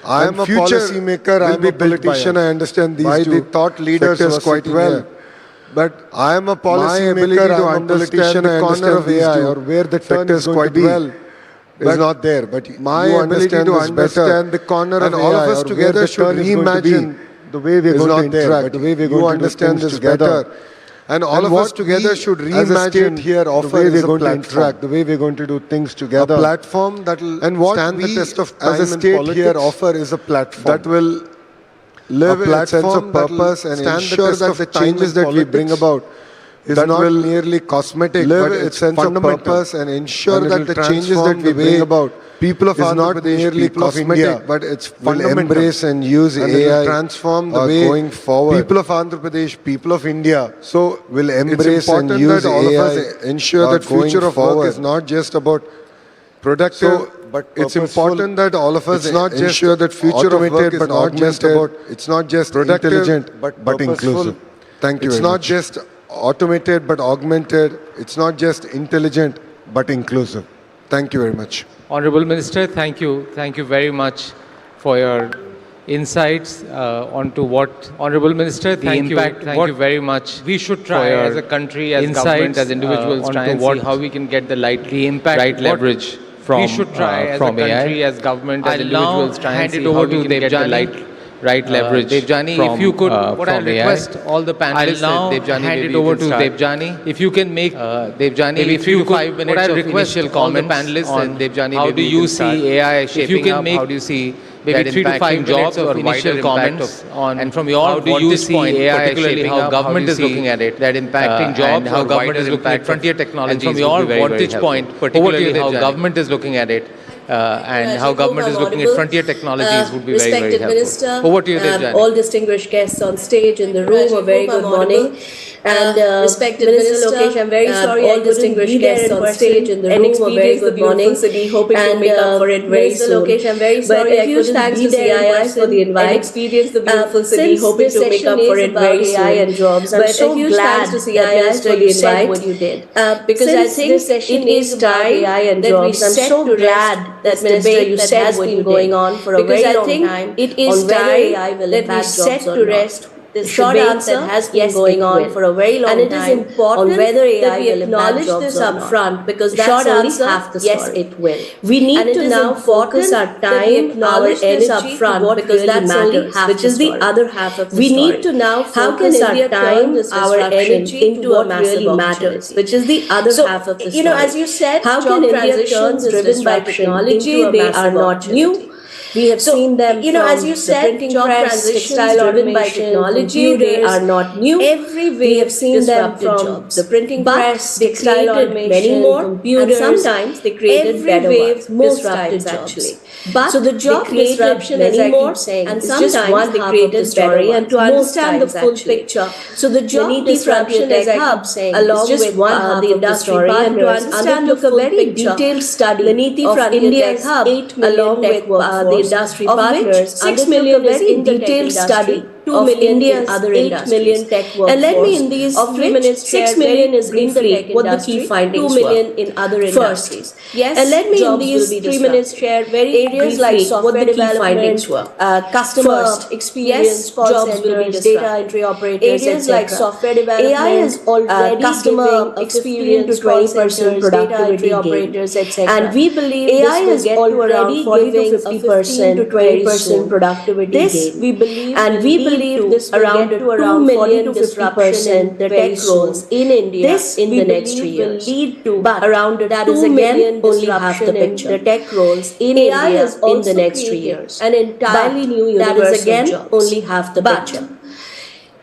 Speaker 9: I am a policy maker. I am a politician. I understand these by the thought leaders quite well. But I am a policy maker. I am a politician. I understand these or where the turn is quite well. Is not there, but my ability to understand the corner and all of us together should reimagine the way we are going to interact, the way we are going to understand this better, and all of us together should reimagine here the way we are going to interact, the way we are going to do things together. A platform that will stand the test of time. As a state here offer is a platform that will live a sense of purpose and ensure that the changes that we bring about is not merely cosmetic, but it's sense of purpose and ensure that the changes that we bring about people of is not merely cosmetic, but it's fundamental. Embrace and use AI, transform the way going forward. People of Andhra Pradesh, people of India, so will embrace and use all AI. Of us ensure that future of work is not just about productive. But it's important that all of us not just ensure that future of work is not just about. It's not just intelligent, but inclusive. Thank you. It's not just automated but augmented. It's not just intelligent but inclusive. Thank you very much.
Speaker 8: Honorable Minister, thank you. Thank you very much for your insights onto what... Honorable Minister, thank you very much. We should try as a country, as government, as individuals, try and see how we can get the right leverage from AI. We should try as a country, as government, as individuals, try and see how we can get the right leverage. Devjani, if you could, what I request all the panelists, Devjani, hand it over to Devjani. If you can make Devjani, maybe 3 to 5 minutes of initial comments on Devjani. How do you see AI shaping up? How do you see maybe 3 to 5 jobs of initial comments on, and from your how do you see AI particularly how government is looking at it, that impacting jobs, and how government is looking at frontier technologies, and from your vantage point, particularly how government is looking at it. And how government is looking at frontier technologies would be very, very helpful.
Speaker 10: Minister,
Speaker 8: over to you, Devjani.
Speaker 10: all distinguished guests on stage in the room, a very good morning. And respected Minister Lokesh, I'm very sorry all distinguished guests on stage in the room, a very good morning. City, hoping to make up for it very soon. Lokesh, I'm very sorry I couldn't thanks to CII for the invite. And experience the beautiful city, hoping to make up for it very soon. And jobs, I'm so glad to CII for the invite. What you did, because I think it is time and jobs. I'm so glad that Minister you said what you been going on for a very long time. It is time that we set to rest this short answer that has been going on for a very long time, and it is important on whether AI that we acknowledge this up front, because that's only half the story. Yes, it will. We need to now focus our time, our energy up front, because that's only half, which is the other half of the story. We need to now focus our time, our energy into what really matters, which is the other half of the story. You know, as you said, how can India turn driven by technology? They are not new. We have seen them, you know, as you said, job transitions driven by technology, they are not new. We have seen them from the printing press, textile automation, many more, computers, and sometimes they created better ones, most times actually. But so the job disruption, as I keep saying, and sometimes they created story, and to understand the full picture. So the job disruption, as I keep saying, along with the industry partners, and to understand the full picture, detailed study of India's 8 million tech workforce, industry partners, 6 million is in the detailed study. 2 million India's other 8 million tech workforce. And let me in these 3 minutes 6 million is in the tech what the key findings 2 million in other industries. Yes, and let me in these 3 minutes share very areas like software development, customer experience, jobs will be data entry operators, areas like software development, AI is already customer experience to 20% productivity operators, etc. And we believe AI is already giving 50% to 20% productivity gain. This we believe, and we believe this around 2 million to 50% the tech roles in India this in the next 3 years. Will lead to around that is again only half the picture. The tech roles in AI India is in the next 3 years. An entirely new universe that is again only half the picture.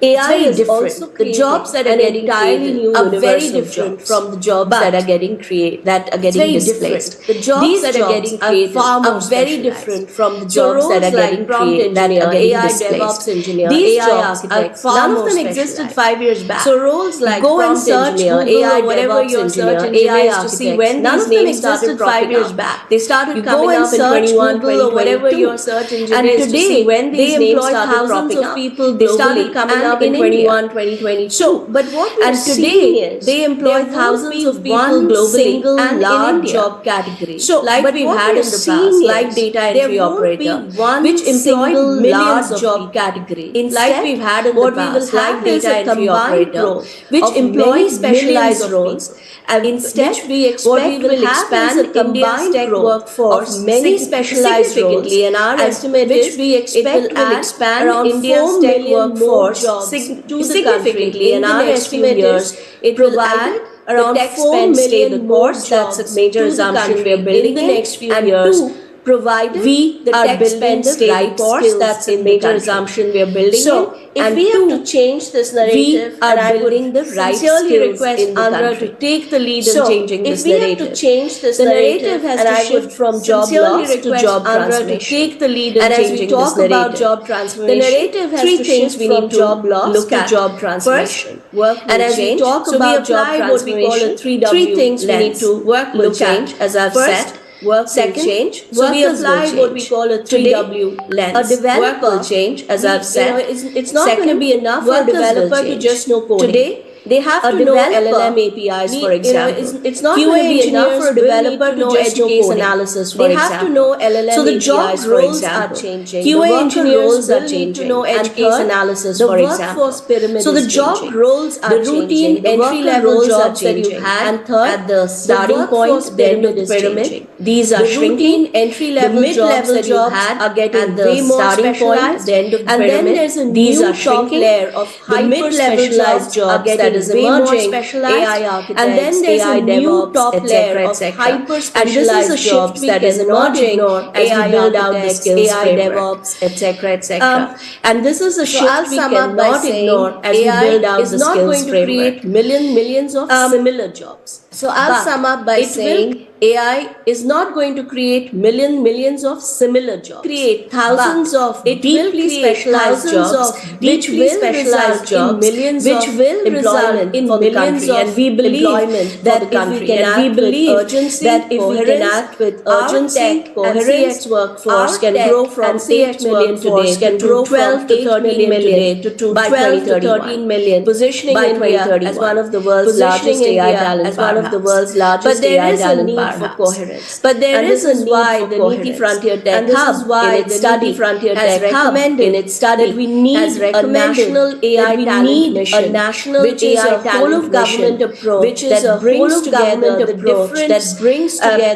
Speaker 10: AI is different. The jobs that are getting created are very different from the jobs that are getting displaced. The jobs that are getting created are very different from the jobs that are getting created that are getting displaced. These jobs are far more specialized. None of them existed 5 years back. So roles like go and search AI, whatever your search engine is to see when these names started 5 years back. They started coming up in 21, 2022. Whatever your search engine is to see when these names started cropping up. They started coming up in 21, 2022. So, but what we're seeing is they employ thousands of people globally and large job categories. So, like we've had in the past, like data entry operator, which employ large job category. Like we've had in the past, like data entry operator, which employ specialized roles. And instead, what we will expand India's tech workforce of many specialized roles. And our estimate is it will expand around India's tech workforce significantly. And our estimate is it will add around 4 million more jobs. That's a major assumption we are building in the next few years. Provided we are building the right course, that's a major assumption we are building. So, if we have to change this narrative, we are building the right skills request in the country to take the lead in changing this narrative. If we have to change this narrative, has to shift from job loss to job transformation. To take the lead in changing this narrative. And as we talk about job transformation, the narrative has to shift from job loss to job transformation. And as we talk about job transformation, three things we need to work will change, as I've said. Work will change. So we apply what we call a 3W lens. A developer will change, as I've said. It's not going to be enough for a developer to just know coding. Today, they have to know LLM APIs, for example. It's not going to be enough for a developer to just know case analysis, for example. They have to know LLM APIs, so the job roles are changing. QA engineers are changing. To know edge case analysis, for example. So the job roles are changing. The routine entry-level jobs that you had, and third, at the starting point, the end of the pyramid. These are shrinking. Entry-level jobs that you had are getting way more specialized. The end of the pyramid. And then there's a new top layer of hyper-specialized jobs that is emerging, AI architects, and then there's a new top layer of hyper-specialized jobs that is emerging as we build out the skills DevOps, etc., etc. And this is a shift we cannot ignore as we build out the skills framework. AI is not going to create millions of similar jobs. So I'll sum up by saying AI is not going to create millions of similar jobs. Create thousands of deeply specialized jobs, which will result in millions of employment in the country. And we believe that if we can act with urgency, that if we can act with urgency, coherence, workforce can grow from 8 million today can grow 12 to 13 million to by 12 to 13 million, positioning India as one of the world's largest AI talent powerhouses. But there is a need for coherence. But there is a need why the Niti Frontier Tech Hub in its study has recommended in its study that we need a national AI talent mission, which is a whole of government approach that brings together the different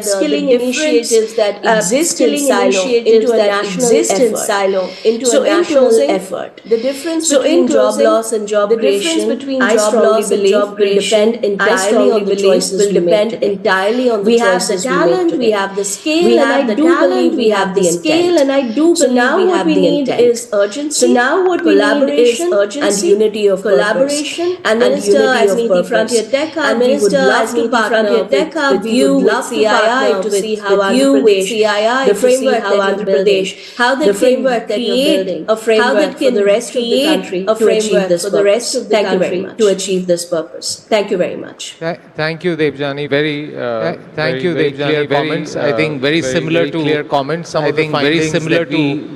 Speaker 10: skilling initiatives that exist in silo into a national effort. The difference between job loss and job creation, I strongly believe, will depend entirely on the choices we make. We have the talent, we have the scale, and I do believe we have the scale, and I do believe we have the intent. Is urgency. So now what collaboration and unity of collaboration and Minister as Niti Frontier Tech Hub, we would love to partner with you, with CII, to see how Andhra Pradesh, the framework how Andhra Pradesh, how the framework that you're building, a framework for the rest of the country to achieve this purpose. Thank you very much. To achieve this purpose. Thank you very much.
Speaker 8: Thank you, Devjani. Thank you, Devjani. Clear comments. I think very similar to clear comments. Some of the findings that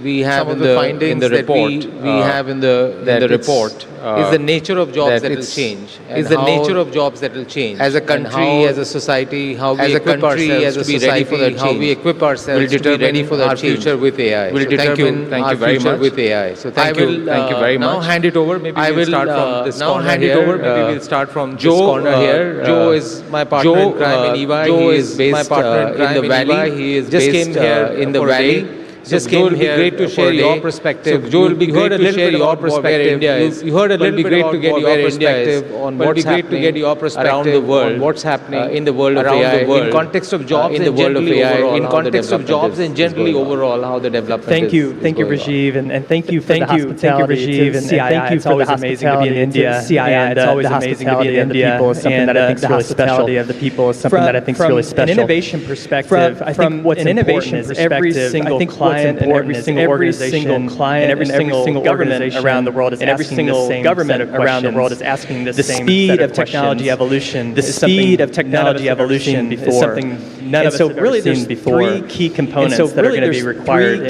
Speaker 8: we have in the report. We have in the report. Is the nature of jobs that will change. Is the nature of jobs that will change. As a country, as a society, how we equip ourselves to be ready for that change. How we equip ourselves to be ready for that future with AI. Will determine our future with AI. So thank you very much. Now hand it over. Maybe we'll start from this corner here. Maybe we'll start from this corner here. Joe is my partner in crime in EY. He is based in the Valley. He just came here in the Valley. just came here. Great to share your perspective. Joe, will be great to share your perspective. India is. You heard a little bit great to get your perspective on what's happening around the world, what's happening in the world of AI, in context of jobs in the world of AI, in context of jobs and generally overall how the development
Speaker 11: Thank you, Rajiv, and thank you for the hospitality to CII. It's always amazing to be in India. CII, it's always amazing to be in India. People is something that I think is really special. Of the people is something that I think is really special. From an innovation perspective, I think what's important is every single client and every single organization and every single government around the world is asking the same set of questions. The speed of technology evolution is something none of us have ever seen before. Three key components that are going to be required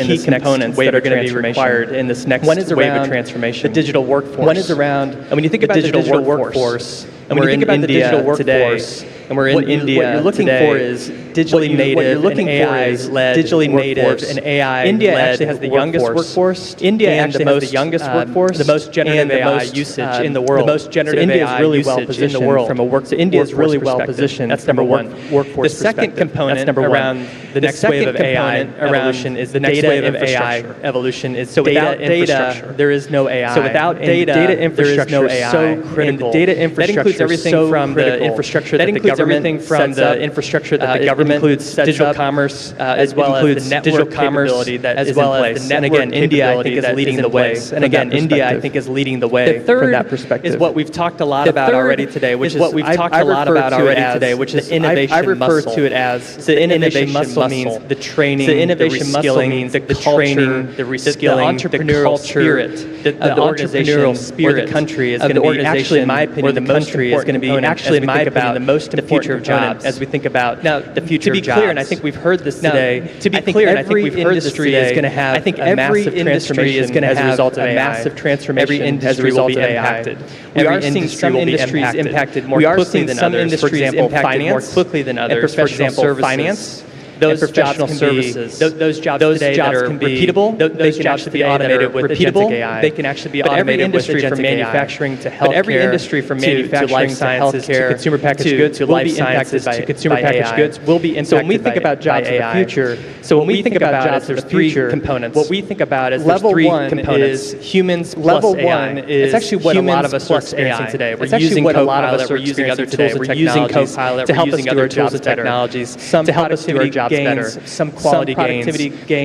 Speaker 11: in this next wave of transformation. The digital workforce. One is around, and when you think about the digital workforce, and when you think about the digital workforce, and we're in India, what you're looking for is digitally native and AI-led digitally native and AI. India actually has the youngest workforce. India actually has the youngest workforce, the most generative AI usage in the world. The most generative AI usage in the world from a work. So India is really well positioned. That's number one. Workforce. The second component around the next wave of AI evolution is the next wave of AI evolution. Is so without data, there is no AI. So without data infrastructure is so critical. Data infrastructure includes everything from the infrastructure that the government everything from the infrastructure that the government includes digital commerce, as well as the network capability that is in place. And again, India, I think, is leading the way. And again, India, I think, is leading the way from that perspective. Is what we've talked a lot about already today, which is what we've talked a lot about already today, which is innovation muscle. I refer to it as the innovation muscle means the training, the innovation muscle means the training, the reskilling, the entrepreneurial spirit, the entrepreneurial spirit of the country is going to be actually, in my opinion, the country is going to be actually, in my opinion, the most important future of jobs as we think about now the future of jobs. To be clear, and I think we've heard this today. To be clear, and I think we've heard this today. Is going to have. I think every industry is going to have a massive transformation as a result of AI. We are seeing some industries impacted more quickly than others. For example, finance more quickly than others. For example, finance. Those professional services, those jobs today that are repeatable, those jobs can be automated with agentic AI. They can actually be automated with agentic AI. From manufacturing to healthcare, every industry from manufacturing to life sciences to consumer packaged goods to life sciences to consumer packaged goods will be impacted. So when we think about jobs of the future, so when we think about jobs, there's three components. What we think about is level one is humans plus AI. Level one is actually what a lot of us are experiencing today. We're using Copilot, we're using other tools and technologies to help us do our jobs and technologies, to help us do our jobs gains, some quality gains,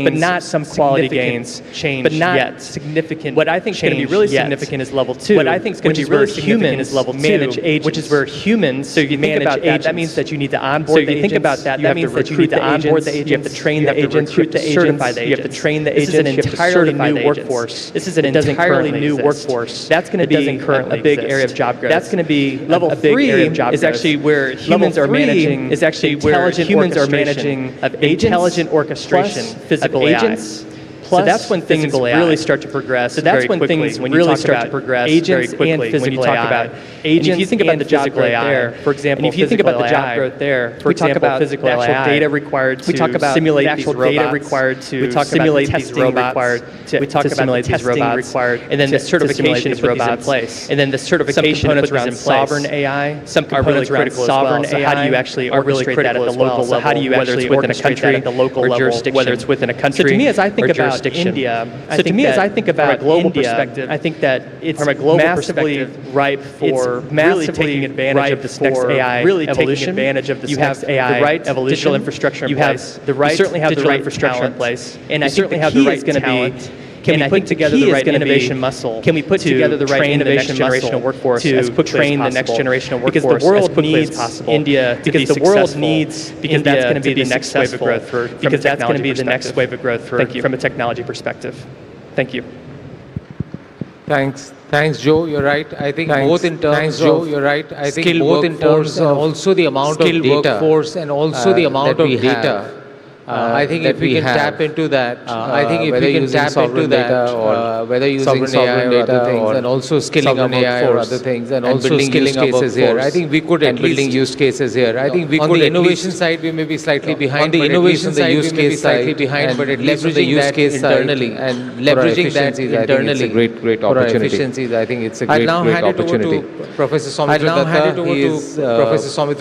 Speaker 11: but not some quality gains change, but not yet significant. What I think is going to be really significant is level two. What I think is going to be really significant is level two, manage agents, which is where humans. So you think about that. That means that you need to onboard the agents. So you think about that. That means that you need to onboard the agents. You have to train the agents. You have to certify the agents. You have to train the agents. This is an entirely new workforce. This is an entirely new workforce. That's going to be a big area of job growth. That's going to be level three is actually where humans are managing. Is actually where humans are managing of intelligent orchestration, physical agents. So that's when things really start to progress. So that's when things really start to progress. Agents and physical AI. Agents. If you think about the job growth there, for example, if you think about the job growth there, for example, physical AI, data required to simulate these robots. Data required to simulate these robots. We talk about the testing required, and then the certification to put these in place, and then the certification to put these in place. Sovereign AI, some components around sovereign AI. How do you actually orchestrate that at the local level? How do you actually orchestrate that at the local level, whether it's within a country? So to me, as I think about India, so to me, as I think about from a global perspective, I think that it's from a global massively ripe for really taking advantage of this next AI really evolution. Advantage of this next AI the right evolution, digital infrastructure in place. The right, you certainly have the right infrastructure in place, and I certainly have the right talent. Can we put together the right innovation muscle? Can we put together the right innovation muscle workforce as quickly as possible? Train the next generation of workforce as quickly as possible. India, because the world needs, because that's going to be the next wave of growth for, because that's going to be the next wave of growth for, from a technology perspective. Thank you.
Speaker 8: Thanks, Joe. You're right. I think both in terms of you're right. I think both in terms of also the amount of data workforce and also the amount of data. I think if we can tap into that, I think if we can tap into that, or whether using sovereign data things, and also skilling up AI or other things, and also skilling cases here, I think we could at least building use cases here. I think we could on the innovation side we may be slightly behind. On the innovation side, the use case slightly behind, but at least the use case internally and leveraging that internally, great opportunity. Efficiencies, I think it's a great opportunity. Professor Soumitra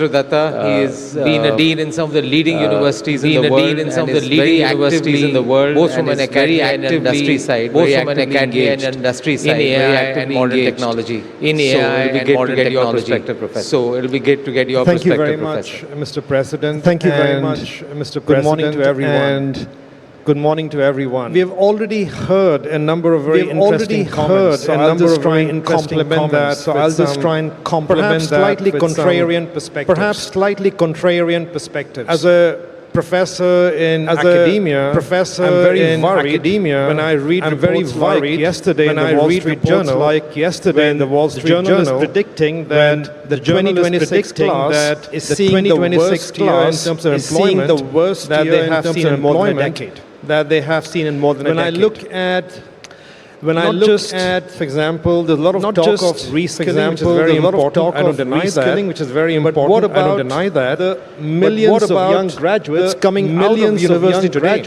Speaker 8: Datta, he has been a dean in some of the leading universities in the world. world in some of the leading universities in the world, both from an academia and industry side, both from an academia and industry side, in AI and modern technology. In AI and modern technology. So it'll be great to get your
Speaker 12: Thank you
Speaker 8: perspective,
Speaker 12: very much,
Speaker 8: Professor.
Speaker 12: Mr. President.
Speaker 13: Thank you very
Speaker 12: and
Speaker 13: much, Mr. President.
Speaker 12: Good morning to everyone.
Speaker 13: And good morning to everyone.
Speaker 12: We have already heard a number of very interesting comments. So I'll just try and complement that. So I'll just try and complement that. Slightly contrarian perspective. Perhaps slightly contrarian perspectives. As a professor in academia, I'm very worried academia when I read reports like yesterday in the Wall Street Journal, in the Wall Street Journal, predicting that the 2026 class is seeing the worst year in terms of employment, the worst that they have seen in more than a decade. That they have seen in more than a decade. When I look at, for example, there's a lot of talk of reskilling, which is very important. I don't deny that. Which is very important. What about I don't deny that. The millions of young graduates coming out of university today?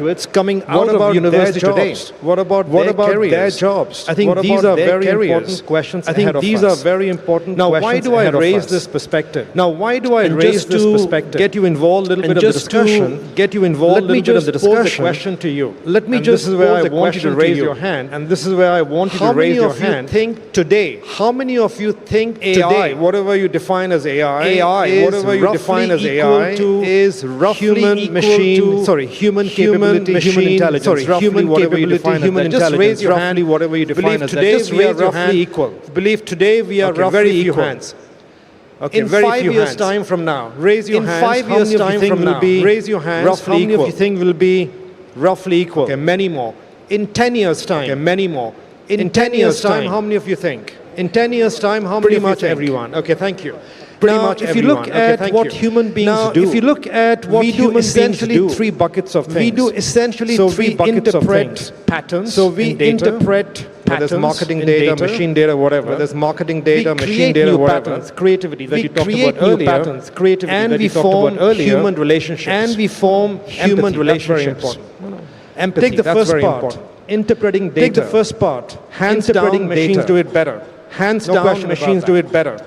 Speaker 12: Out of university today? What about their jobs? I think these are very important questions. I think these are very important. Now, why do I raise this perspective? Now, why do I raise this perspective? Get you involved a little bit of the discussion. Get you involved a little bit of the discussion. Let me just pose a question to you. Let me just pose a question to raise your hand. And this is where I want you to raise your hand. How many of you think AI, whatever you define as AI, whatever you define as AI, is roughly human capability, human intelligence, human capability, human intelligence. Just raise your hand, whatever you define as that. Just raise your hand. Equal. Believe today we are roughly equal. Hands. Okay, in 5 years' time from now, raise your hands. In 5 years' time from now, raise your hands. Roughly equal. How many of you think will be roughly equal? Okay, many more. In 10 years' time, okay, many more. In 10 years' time, how many of you think? In 10 years' time, how many of you think? Pretty much everyone. Okay, thank you. Pretty much everyone. If you look at what human beings do, if you look at what human beings do, three buckets of things. We do essentially three buckets of things. Patterns. So we interpret patterns. There's marketing data, machine data, whatever. There's marketing data, machine data, whatever. Creativity that you talked about earlier. Patterns, creativity that you talked about earlier. Human relationships. And we form human relationships. Empathy. Take the first part. Interpreting data. Take the first part. Hands down, machines do it better. Hands down, machines do it better.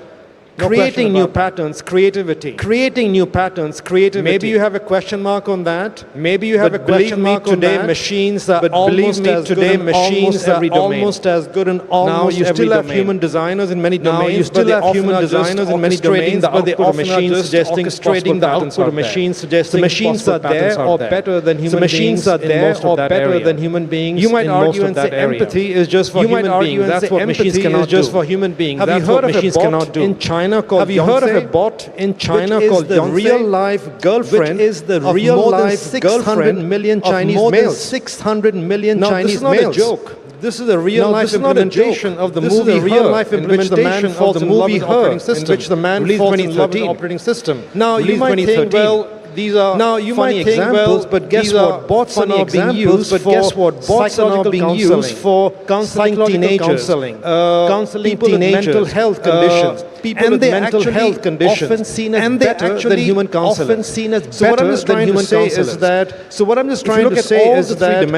Speaker 12: Creating new patterns, creativity. Creating new patterns, creativity. Maybe you have a question mark on that. Maybe you have a question mark on that. Machines are almost as good in almost every domain. Almost as good in almost every domain. Now you still have human designers in many domains. Now you still have human designers in many domains, but they often are just orchestrating the output of machines, suggesting machines are there or better than human beings. Machines are there or better than human beings. You might argue and say empathy is just for human beings. That's what machines cannot do. Just for human beings. Have you heard of machines cannot do? In China called Have you heard of a bot in China called the real life girlfriend? Which is the real life girlfriend 600 million Chinese males. 600 million Chinese males. This is not a joke. This is a real life implementation of the movie. This is a real life implementation of the movie Her, in which the man falls in love with the operating system. Now you might think, well, these are funny examples, but guess what? Bots are now being used for counseling teenagers, counseling mental health conditions. People with mental health conditions, often seen as better than human counseling. Often seen as better than human counselors. So what I'm just trying to say is that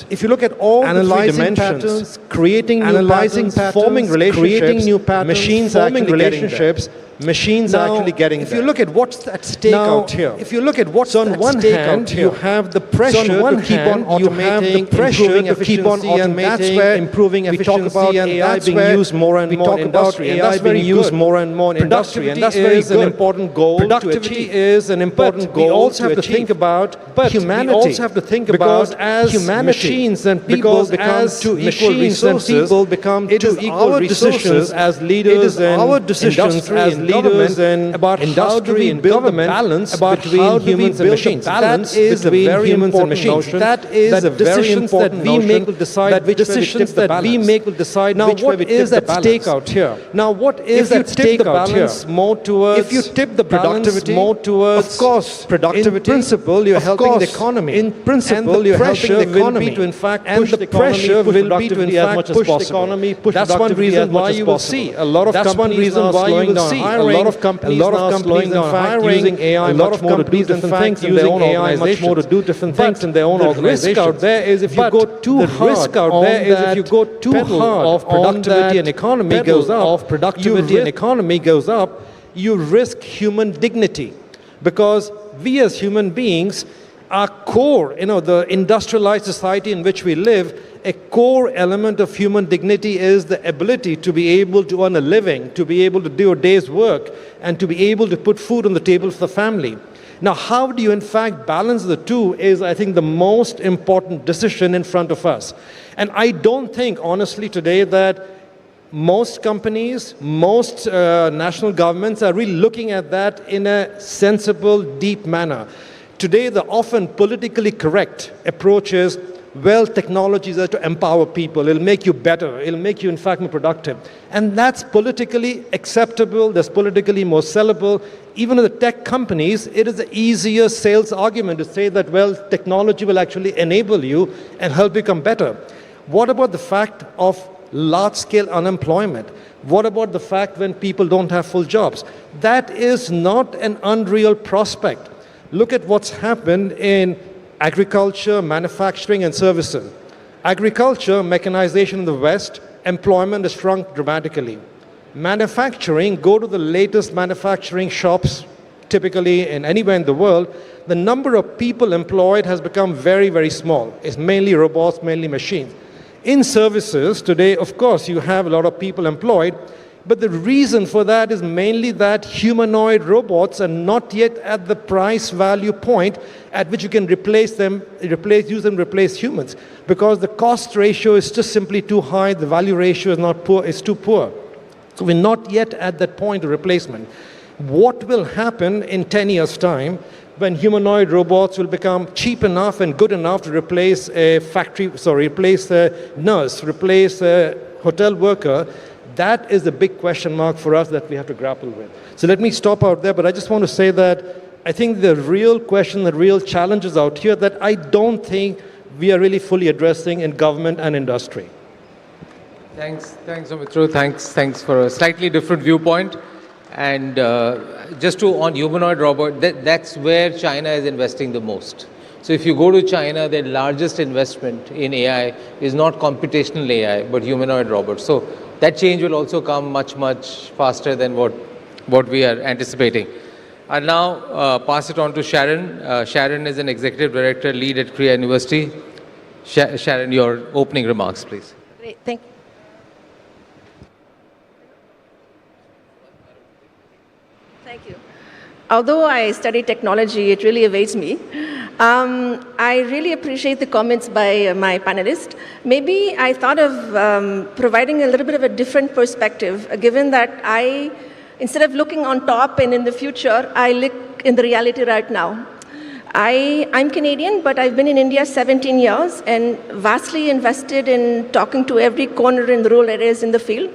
Speaker 12: if you look at all the three dimensions, creating new patterns, forming relationships, machines forming relationships. Machines are actually getting there. If you look at what's at stake out here, if you look at what's on one hand, you have the pressure to keep on automating, improving efficiency, and that's where improving efficiency and AI being used more and more in industry, and that's very used more and more in industry, and that's very good. An important goal. Productivity is an important goal. We also have to think about humanity. We also have to think about as machines and people become two equal resources. It is our decisions as leaders in industry leaders in about industry and government balance between humans and machines. That is a very important notion. That is a very important notion. That decisions that we make will decide which way we tip the balance. Now, what is at stake out here? Now, what is at stake out here? More towards, if you tip the productivity more towards, of course, productivity. In principle, you're helping the economy. In principle, you're helping the economy to, in fact, push the pressure will be to, in fact, push the economy. That's one reason why you will see a lot of companies now slowing down. A lot of companies now slowing down hiring, using AI much more to do different things in their own organizations. Much more to do different things in their own organizations. The risk out there is if you go too hard of productivity and economy goes up, you risk human dignity. Because we as human beings Our core, the industrialized society in which we live, a core element of human dignity is the ability to be able to earn a living, to be able to do a day's work, and to be able to put food on the table for the family. Now, how do you in fact balance the two is, I think, the most important decision in front of us. And I don't think, honestly, today that most companies, most national governments are really looking at that in a sensible, deep manner. Today, the often politically correct approach is, well, technology is there to empower people. It'll make you better. It'll make you, in fact, more productive. And that's politically acceptable. That's politically more sellable. Even in the tech companies, it is an easier sales argument to say that, well, technology will actually enable you and help you become better. What about the fact of large-scale unemployment? What about the fact when people don't have full jobs? That is not an unreal prospect. Look at what's happened in agriculture, manufacturing, and services. Agriculture, mechanization in the West, employment has shrunk dramatically. Manufacturing, go to the latest manufacturing shops, typically in anywhere in the world, the number of people employed has become very, very small. It's mainly robots, mainly machines. In services, today, of course, you have a lot of people employed, but the reason for that is mainly that humanoid robots are not yet at the price value point at which you can use them, replace humans, because the cost ratio is just simply too high, the value ratio is too poor. So we're not yet at that point of replacement. What will happen in 10 years' time when humanoid robots will become cheap enough and good enough to replace replace a nurse, replace a hotel worker? That is the big question mark for us that we have to grapple with. So let me stop out there, but I just want to say that I think the real question, the real challenges out here that I don't think we are really fully addressing in government and industry.
Speaker 7: Thanks, Sumitro. Thanks for a slightly different viewpoint. And just on humanoid robot, that's where China is investing the most. So if you go to China, their largest investment in AI is not computational AI, but humanoid robots. So that change will also come much, much faster than what we are anticipating. I'll now pass it on to Sharon. Sharon is an executive director, lead at Korea University. Sharon, your opening remarks, please.
Speaker 14: Great, thank you. Thank you. Although I study technology, it really evades me. I really appreciate the comments by my panelists. Maybe I thought of providing a little bit of a different perspective, given that instead of looking on top and in the future, I look in the reality right now. I'm Canadian, but I've been in India 17 years and vastly invested in talking to every corner in the rural areas in the field,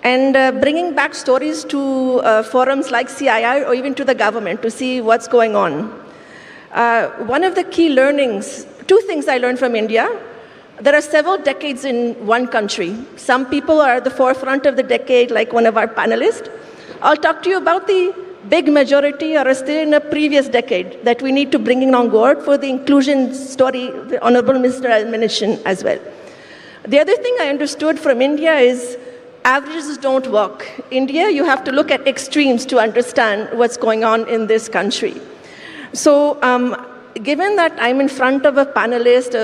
Speaker 14: and bringing back stories to forums like CII or even to the government to see what's going on. One of the key learnings, two things I learned from India. There are several decades in one country. Some people are at the forefront of the decade, like one of our panelists. I'll talk to you about the big majority are still in a previous decade that we need to bring in on board for the inclusion story the Honorable Minister has mentioned as well. The other thing I understood from India is averages don't work. India, you have to look at extremes to understand what's going on in this country. So given that I'm in front of a panelist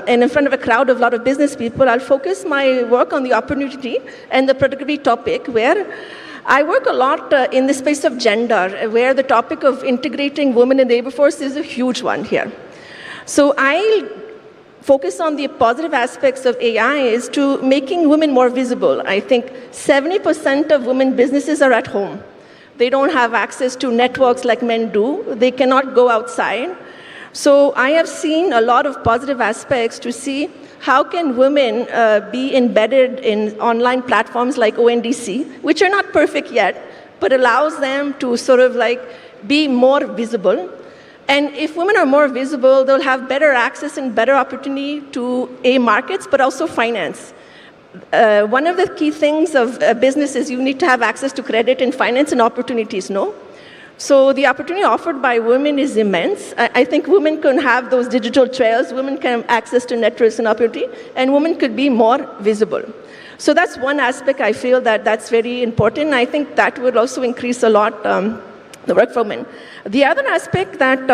Speaker 14: and in front of a crowd of a lot of business people, I'll focus my work on the opportunity and the productivity topic, where I work a lot in the space of gender, where the topic of integrating women in the labor force is a huge one here. So I'll focus on the positive aspects of AI is to making women more visible. I think 70% of women businesses are at home. They don't have access to networks like men do. They cannot go outside. So I have seen a lot of positive aspects to see how can women be embedded in online platforms like ONDC, which are not perfect yet, but allows them to sort of like be more visible. And if women are more visible, they'll have better access and better opportunity to markets, but also finance. One of the key things of business is you need to have access to credit and finance and opportunities, no? So the opportunity offered by women is immense. I think women can have those digital trails, women can have access to networks and opportunity, and women could be more visible. So that's one aspect I feel that's very important. I think that would also increase a lot the work for women. The other aspect that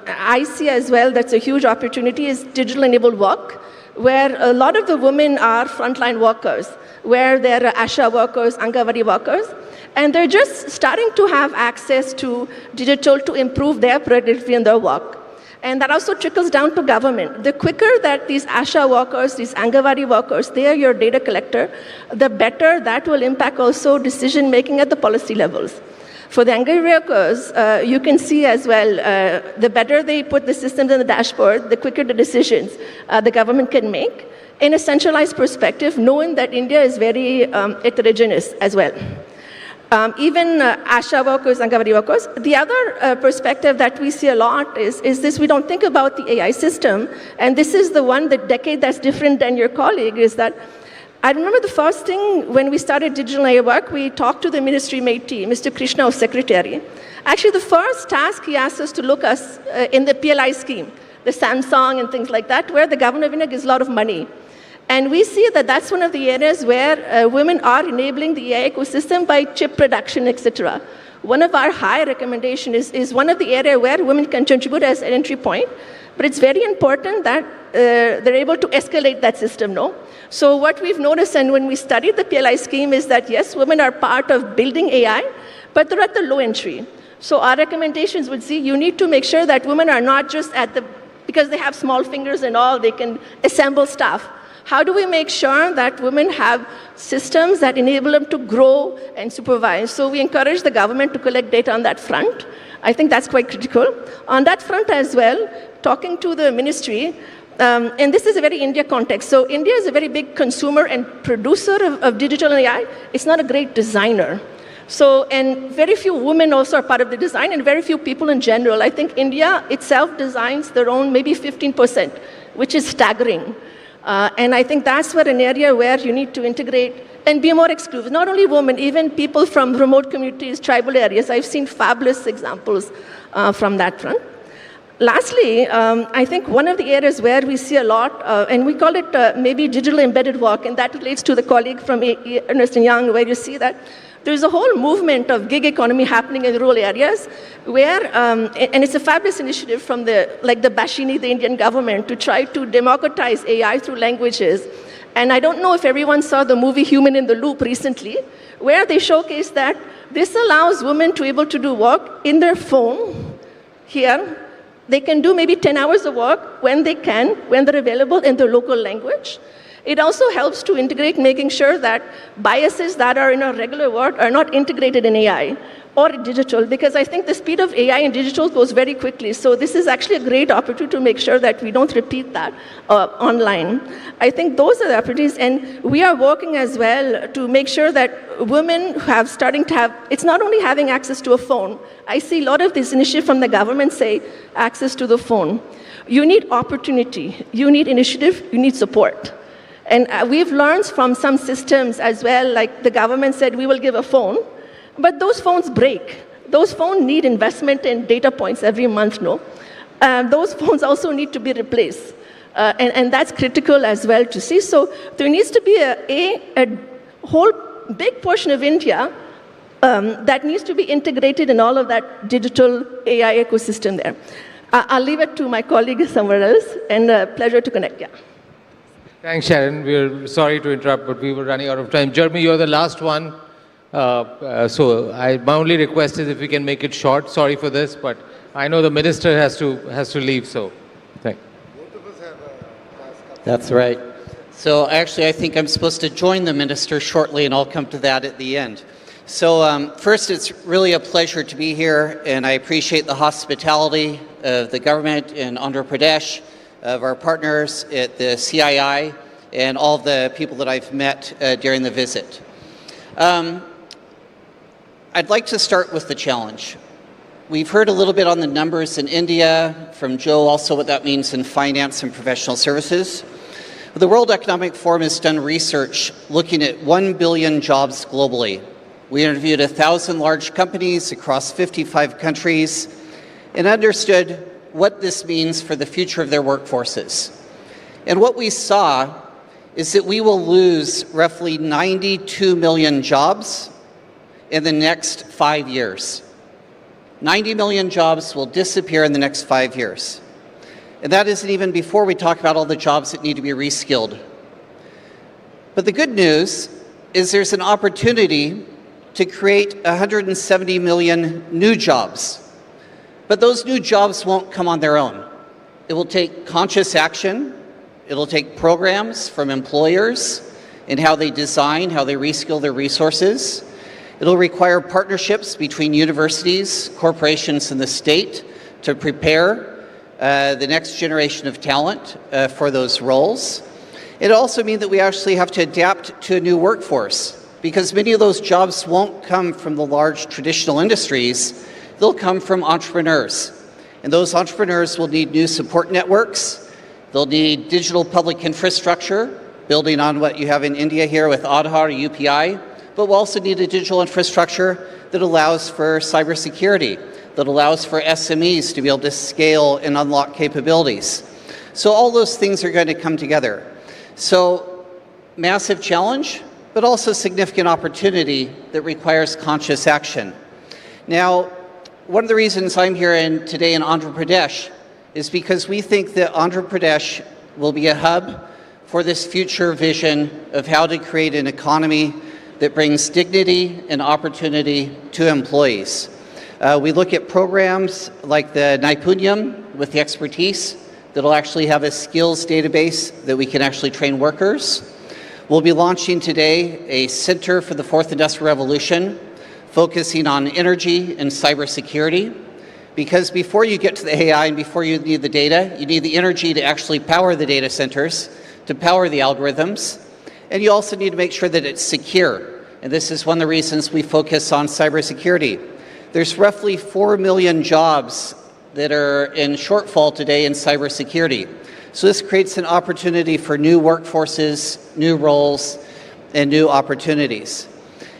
Speaker 14: I see as well that's a huge opportunity is digital enabled work, where a lot of the women are frontline workers, where they're ASHA workers, Angawadi workers, and they're just starting to have access to digital to improve their productivity in their work. And that also trickles down to government. The quicker that these ASHA workers, these Angawadi workers, they are your data collector, the better that will impact also decision making at the policy levels. For the Angawadi workers, you can see as well, the better they put the systems in the dashboard, the quicker the decisions the government can make in a centralized perspective, knowing that India is very heterogeneous as well. Even ASHA workers, Angawadi workers. The other perspective that we see a lot is this: we don't think about the AI system, and this is the decade that's different than your colleague, is that I remember the first thing when we started digital AI work, we talked to the ministry mate team, Mr. Krishna, our secretary. Actually, the first task he asked us to look us in the PLI scheme, the Samsung and things like that, where the government of India gives a lot of money. And we see that that's one of the areas where women are enabling the AI ecosystem by chip production, etc. One of our high recommendations is one of the areas where women can contribute as an entry point, but it's very important that they're able to escalate that system, no? So what we've noticed, and when we studied the PLI scheme, is that yes, women are part of building AI, but they're at the low entry. So our recommendations would see you need to make sure that women are not just at the, because they have small fingers and all, they can assemble stuff. How do we make sure that women have systems that enable them to grow and supervise? So we encourage the government to collect data on that front. I think that's quite critical. On that front as well, talking to the ministry, and this is a very India context. So India is a very big consumer and producer of digital AI. It's not a great designer. So, and very few women also are part of the design, and very few people in general. I think India itself designs their own maybe 15%, which is staggering. And I think that's where an area where you need to integrate and be more exclusive. Not only women, even people from remote communities, tribal areas. I've seen fabulous examples from that front. Lastly, I think one of the areas where we see a lot, and we call it maybe digital embedded work, and that relates to the colleague from Ernst & Young, where you see that there's a whole movement of gig economy happening in rural areas where, and it's a fabulous initiative from the Bashini, the Indian government, to try to democratize AI through languages. And I don't know if everyone saw the movie Human in the Loop recently, where they showcase that this allows women to be able to do work in their phone here. They can do maybe 10 hours of work when they can, when they're available in their local language. It also helps to integrate, making sure that biases that are in our regular work are not integrated in AI or digital, because I think the speed of AI and digital goes very quickly. So this is actually a great opportunity to make sure that we don't repeat that online. I think those are the opportunities, and we are working as well to make sure that women have starting to have, it's not only having access to a phone. I see a lot of this initiative from the government say access to the phone. You need opportunity, you need initiative, you need support. And we've learned from some systems as well, like the government said, we will give a phone, but those phones break. Those phones need investment in data points every month, no? Those phones also need to be replaced. And that's critical as well to see. So there needs to be a whole big portion of India that needs to be integrated in all of that digital AI ecosystem there. I'll leave it to my colleague somewhere else, and a pleasure to connect, yeah.
Speaker 7: Thanks, Sharon. We're sorry to interrupt, but we were running out of time. Jeremy, you're the last one. So my only request is if we can make it short. Sorry for this, but I know the minister has to leave, so thank you.
Speaker 15: That's right. So actually, I think I'm supposed to join the minister shortly, and I'll come to that at the end. So first, it's really a pleasure to be here, and I appreciate the hospitality of the government in Andhra Pradesh, of our partners at the CII, and all the people that I've met during the visit. I'd like to start with the challenge. We've heard a little bit on the numbers in India from Joe, also what that means in finance and professional services. The World Economic Forum has done research looking at 1 billion jobs globally. We interviewed 1,000 large companies across 55 countries and understood what this means for the future of their workforces. And what we saw is that we will lose roughly 92 million jobs in the next 5 years. 90 million jobs will disappear in the next 5 years. And that isn't even before we talk about all the jobs that need to be reskilled. But the good news is there's an opportunity to create 170 million new jobs. But those new jobs won't come on their own. It will take conscious action. It'll take programs from employers in how they design, how they reskill their resources. It'll require partnerships between universities, corporations, and the state to prepare the next generation of talent for those roles. It also means that we actually have to adapt to a new workforce, because many of those jobs won't come from the large traditional industries. They'll come from entrepreneurs. And those entrepreneurs will need new support networks. They'll need digital public infrastructure, building on what you have in India here with Aadhaar or UPI, but we'll also need a digital infrastructure that allows for cybersecurity, that allows for SMEs to be able to scale and unlock capabilities. So all those things are going to come together. So massive challenge, but also significant opportunity that requires conscious action. Now, one of the reasons I'm here today in Andhra Pradesh is because we think that Andhra Pradesh will be a hub for this future vision of how to create an economy that brings dignity and opportunity to employees. We look at programs like the Naipunyam with the expertise that will actually have a skills database that we can actually train workers. We'll be launching today a Center for the Fourth Industrial Revolution, focusing on energy and cybersecurity. Because before you get to the AI and before you need the data, you need the energy to actually power the data centers, to power the algorithms. And you also need to make sure that it's secure. And this is one of the reasons we focus on cybersecurity. There's roughly 4 million jobs that are in shortfall today in cybersecurity. So this creates an opportunity for new workforces, new roles, and new opportunities.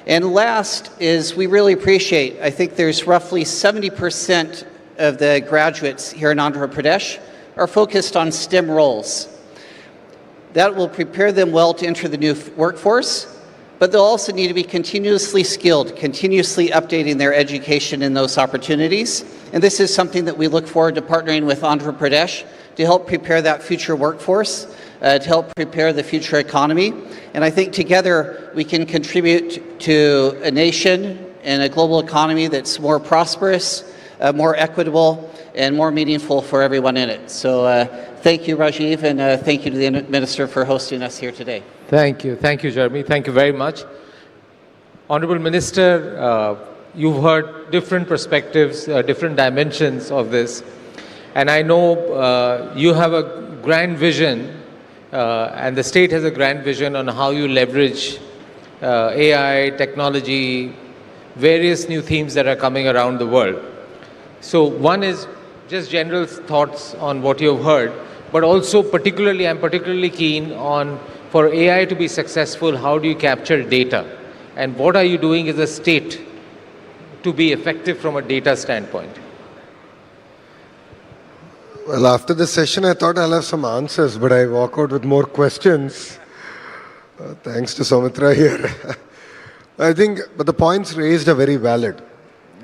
Speaker 15: And last is we really appreciate, I think there's roughly 70% of the graduates here in Andhra Pradesh are focused on STEM roles. That will prepare them well to enter the new workforce, but they'll also need to be continuously skilled, continuously updating their education in those opportunities. And this is something that we look forward to partnering with Andhra Pradesh to help prepare that future workforce, to help prepare the future economy. And I think together we can contribute to a nation and a global economy that's more prosperous, more equitable, and more meaningful for everyone in it. So thank you, Rajiv, and thank you to the Minister for hosting us here today.
Speaker 7: Thank you, Jeremy. Thank you very much. Honorable Minister, you've heard different perspectives, different dimensions of this. And I know you have a grand vision, and the state has a grand vision on how you leverage AI, technology, various new themes that are coming around the world. So one is just general thoughts on what you've heard, but also I'm particularly keen on, for AI to be successful, how do you capture data? And what are you doing as a state to be effective from a data standpoint?
Speaker 9: Well, after the session, I thought I'll have some answers, but I walk out with more questions. Thanks to Soumitra here. I think, but the points raised are very valid.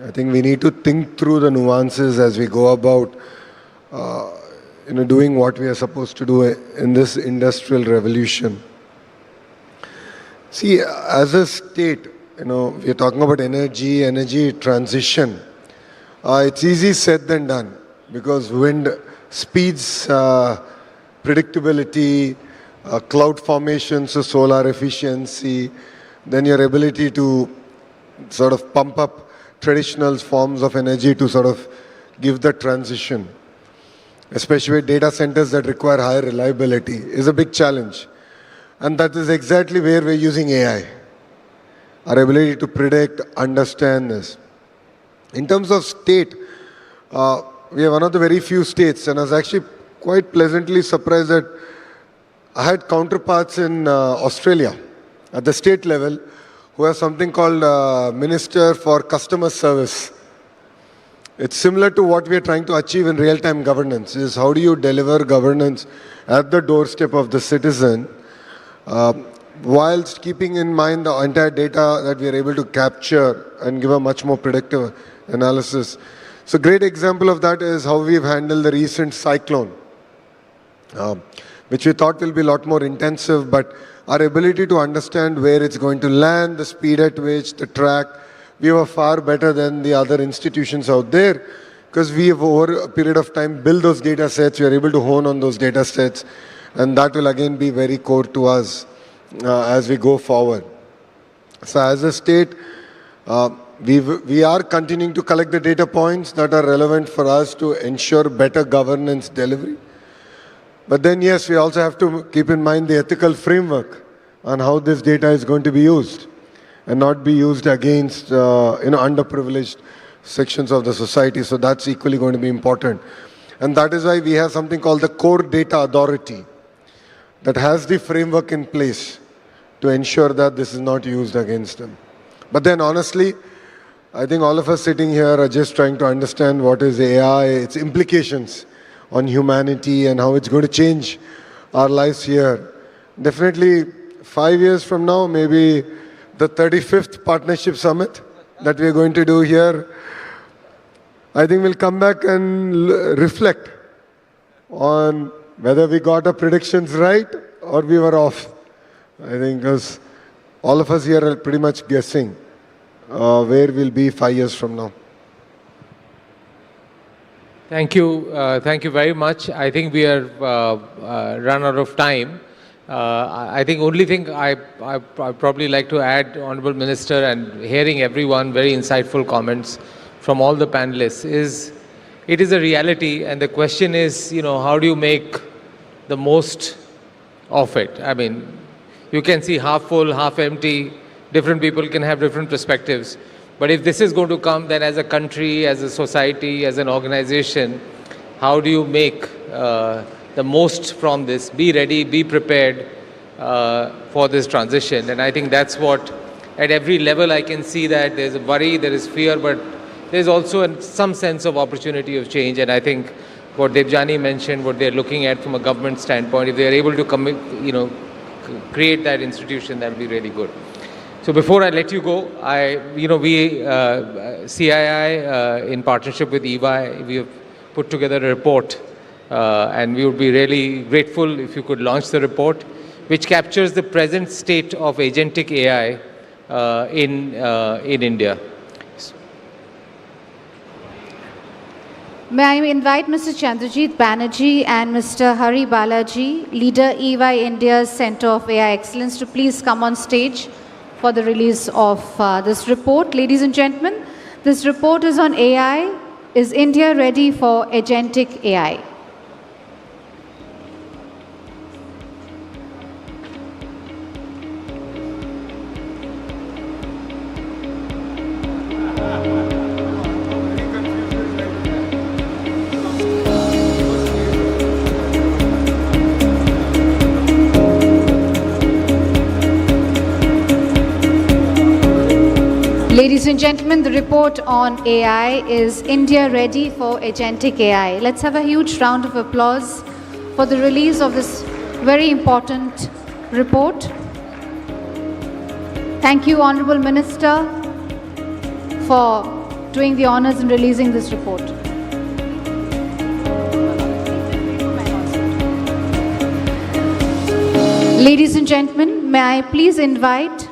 Speaker 9: I think we need to think through the nuances as we go about, doing what we are supposed to do in this industrial revolution. See, as a state, we are talking about energy transition. It's easy said than done, because wind speeds predictability, cloud formations, so solar efficiency, then your ability to sort of pump up traditional forms of energy to sort of give the transition, especially with data centers that require higher reliability, is a big challenge. And that is exactly where we're using AI. Our ability to predict, understand this. In terms of state, we are one of the very few states, and I was actually quite pleasantly surprised that I had counterparts in Australia at the state level who have something called Minister for Customer Service. It's similar to what we are trying to achieve in real-time governance, is how do you deliver governance at the doorstep of the citizen, whilst keeping in mind the entire data that we are able to capture and give a much more predictive analysis. So great example of that is how we've handled the recent cyclone, which we thought will be a lot more intensive, but our ability to understand where it's going to land, the speed at which, the track, we were far better than the other institutions out there because we have over a period of time built those data sets, we are able to hone on those data sets, and that will again be very core to us as we go forward. So as a state, we are continuing to collect the data points that are relevant for us to ensure better governance delivery. But then yes, we also have to keep in mind the ethical framework on how this data is going to be used and not be used against underprivileged sections of the society. So that's equally going to be important. And that is why we have something called the Core Data Authority that has the framework in place to ensure that this is not used against them. But then honestly, I think all of us sitting here are just trying to understand what is AI, its implications on humanity and how it's going to change our lives here. Definitely 5 years from now, maybe the 35th Partnership Summit that we're going to do here, I think we'll come back and reflect on whether we got our predictions right or we were off. I think because all of us here are pretty much guessing where we'll be 5 years from now.
Speaker 7: Thank you. Thank you very much. I think we are run out of time. I think only thing I probably like to add, Honorable Minister, and hearing everyone, very insightful comments from all the panelists, is it is a reality, and the question is, how do you make the most of it? I mean, you can see half full, half empty. Different people can have different perspectives. But if this is going to come, then as a country, as a society, as an organization, how do you make the most from this? Be ready, be prepared for this transition. And I think that's what, at every level, I can see that there's a worry, there is fear, but there's also some sense of opportunity of change. And I think what Debjani mentioned, what they're looking at from a government standpoint, if they're able to create that institution, that'll be really good. So before I let you go, CII, in partnership with EY, we have put together a report, and we would be really grateful if you could launch the report, which captures the present state of agentic AI in India.
Speaker 4: May I invite Mr. Chandrajit Banerjee and Mr. Hari Balaji, leader EY India's Center of AI Excellence, to please come on stage for the release of this report. Ladies and gentlemen, this report is on AI. Is India ready for agentic AI? Ladies and gentlemen, the report on AI is India ready for agentic AI. Let's have a huge round of applause for the release of this very important report. Thank you, Honorable Minister, for doing the honors in releasing this report. Ladies and gentlemen, may I please invite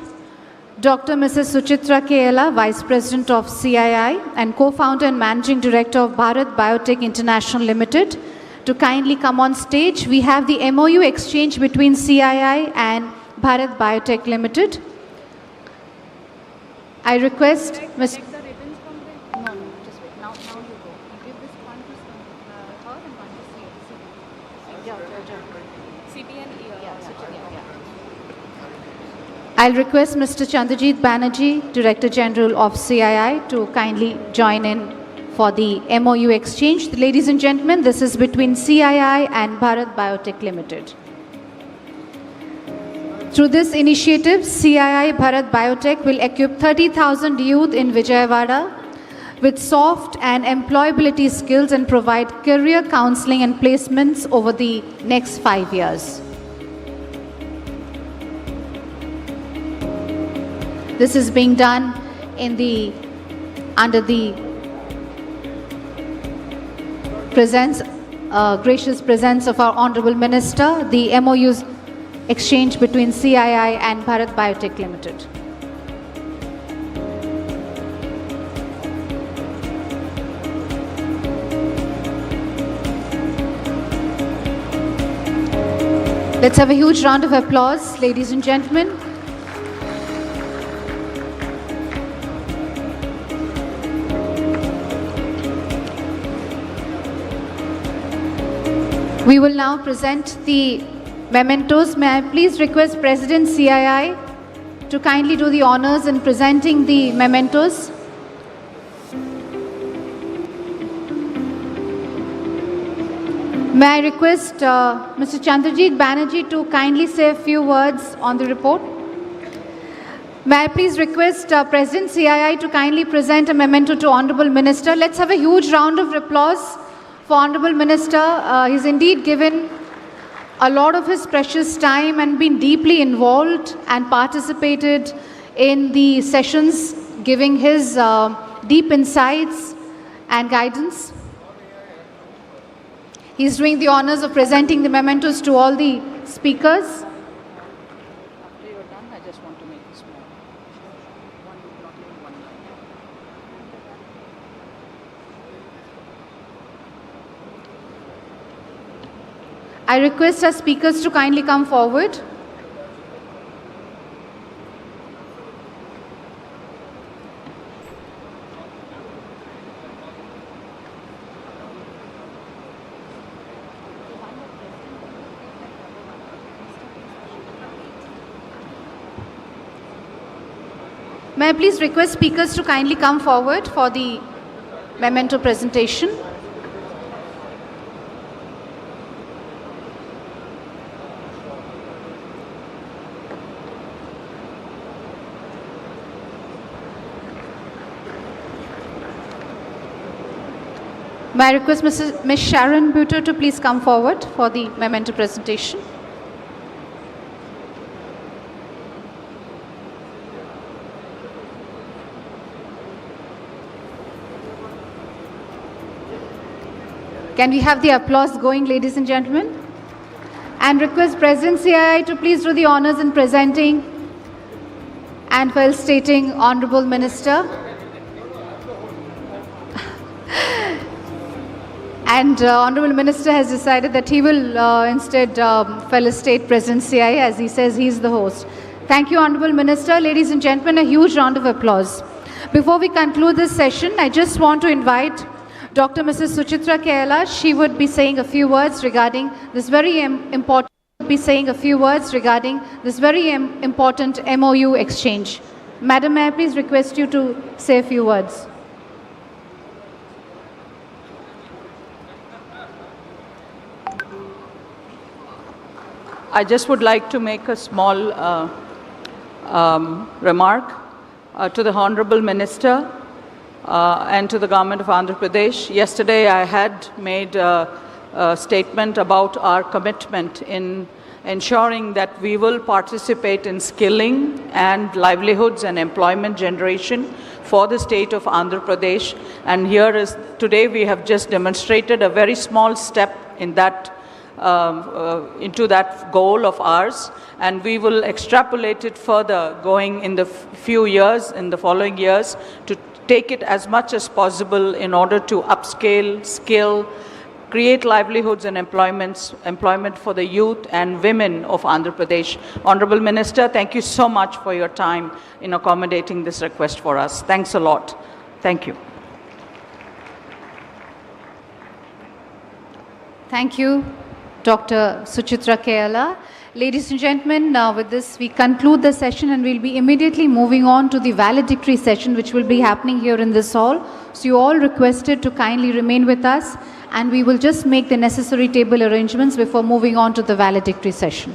Speaker 4: Dr. Mrs. Suchitra Kela, Vice President of CII and Co-founder and Managing Director of Bharat Biotech International Limited, to kindly come on stage. We have the MOU exchange between CII and Bharat Biotech Limited. I request Ms. I'll request Mr. Chandrajit Banerjee, Director General of CII, to kindly join in for the MOU exchange. Ladies and gentlemen, this is between CII and Bharat Biotech Limited. Through this initiative, CII Bharat Biotech will equip 30,000 youth in Vijayawada with soft and employability skills and provide career counseling and placements over the next 5 years. This is being done under the gracious presence of our Honorable Minister, the MOU's exchange between CII and Bharat Biotech Limited. Let's have a huge round of applause, ladies and gentlemen. We will now present the mementos. May I please request President CII to kindly do the honors in presenting the mementos. May I request Mr. Chandrajit Banerjee to kindly say a few words on the report. May I please request President CII to kindly present a memento to Honorable Minister. Let's have a huge round of applause for Honorable Minister. He's indeed given a lot of his precious time and been deeply involved and participated in the sessions, giving his deep insights and guidance. He's doing the honors of presenting the mementos to all the speakers. After you're done, I just want to make it small. I request our speakers to kindly come forward. May I please request speakers to kindly come forward for the memento presentation. May I request Ms. Sharon Buter to please come forward for the memento presentation. Can we have the applause going, ladies and gentlemen? And request President CII to please do the honors in presenting and while stating Honorable Minister. And Honorable Minister has decided that he will instead felicitate President CII, as he says he's the host. Thank you, Honorable Minister. Ladies and gentlemen, a huge round of applause. Before we conclude this session, I just want to invite Dr. Mrs. Suchitra Kerala. She would be saying a few words regarding this very important MOU exchange. Madam, may I please request you to say a few words?
Speaker 16: I just would like to make a small remark to the Honorable Minister and to the Government of Andhra Pradesh. Yesterday I had made a statement about our commitment in ensuring that we will participate in skilling and livelihoods and employment generation for the state of Andhra Pradesh. And here is, today we have just demonstrated a very small step in that into that goal of ours, and we will extrapolate it further going in the in the following years, to take it as much as possible in order to upscale, skill, create livelihoods and employment for the youth and women of Andhra Pradesh. Honorable Minister, thank you so much for your time in accommodating this request for us. Thanks a lot. Thank you.
Speaker 4: Thank you, Dr. Suchitra Kerala. Ladies and gentlemen, with this we conclude the session, and we'll be immediately moving on to the valedictory session, which will be happening here in this hall. So you all requested to kindly remain with us, and we will just make the necessary table arrangements before moving on to the valedictory session.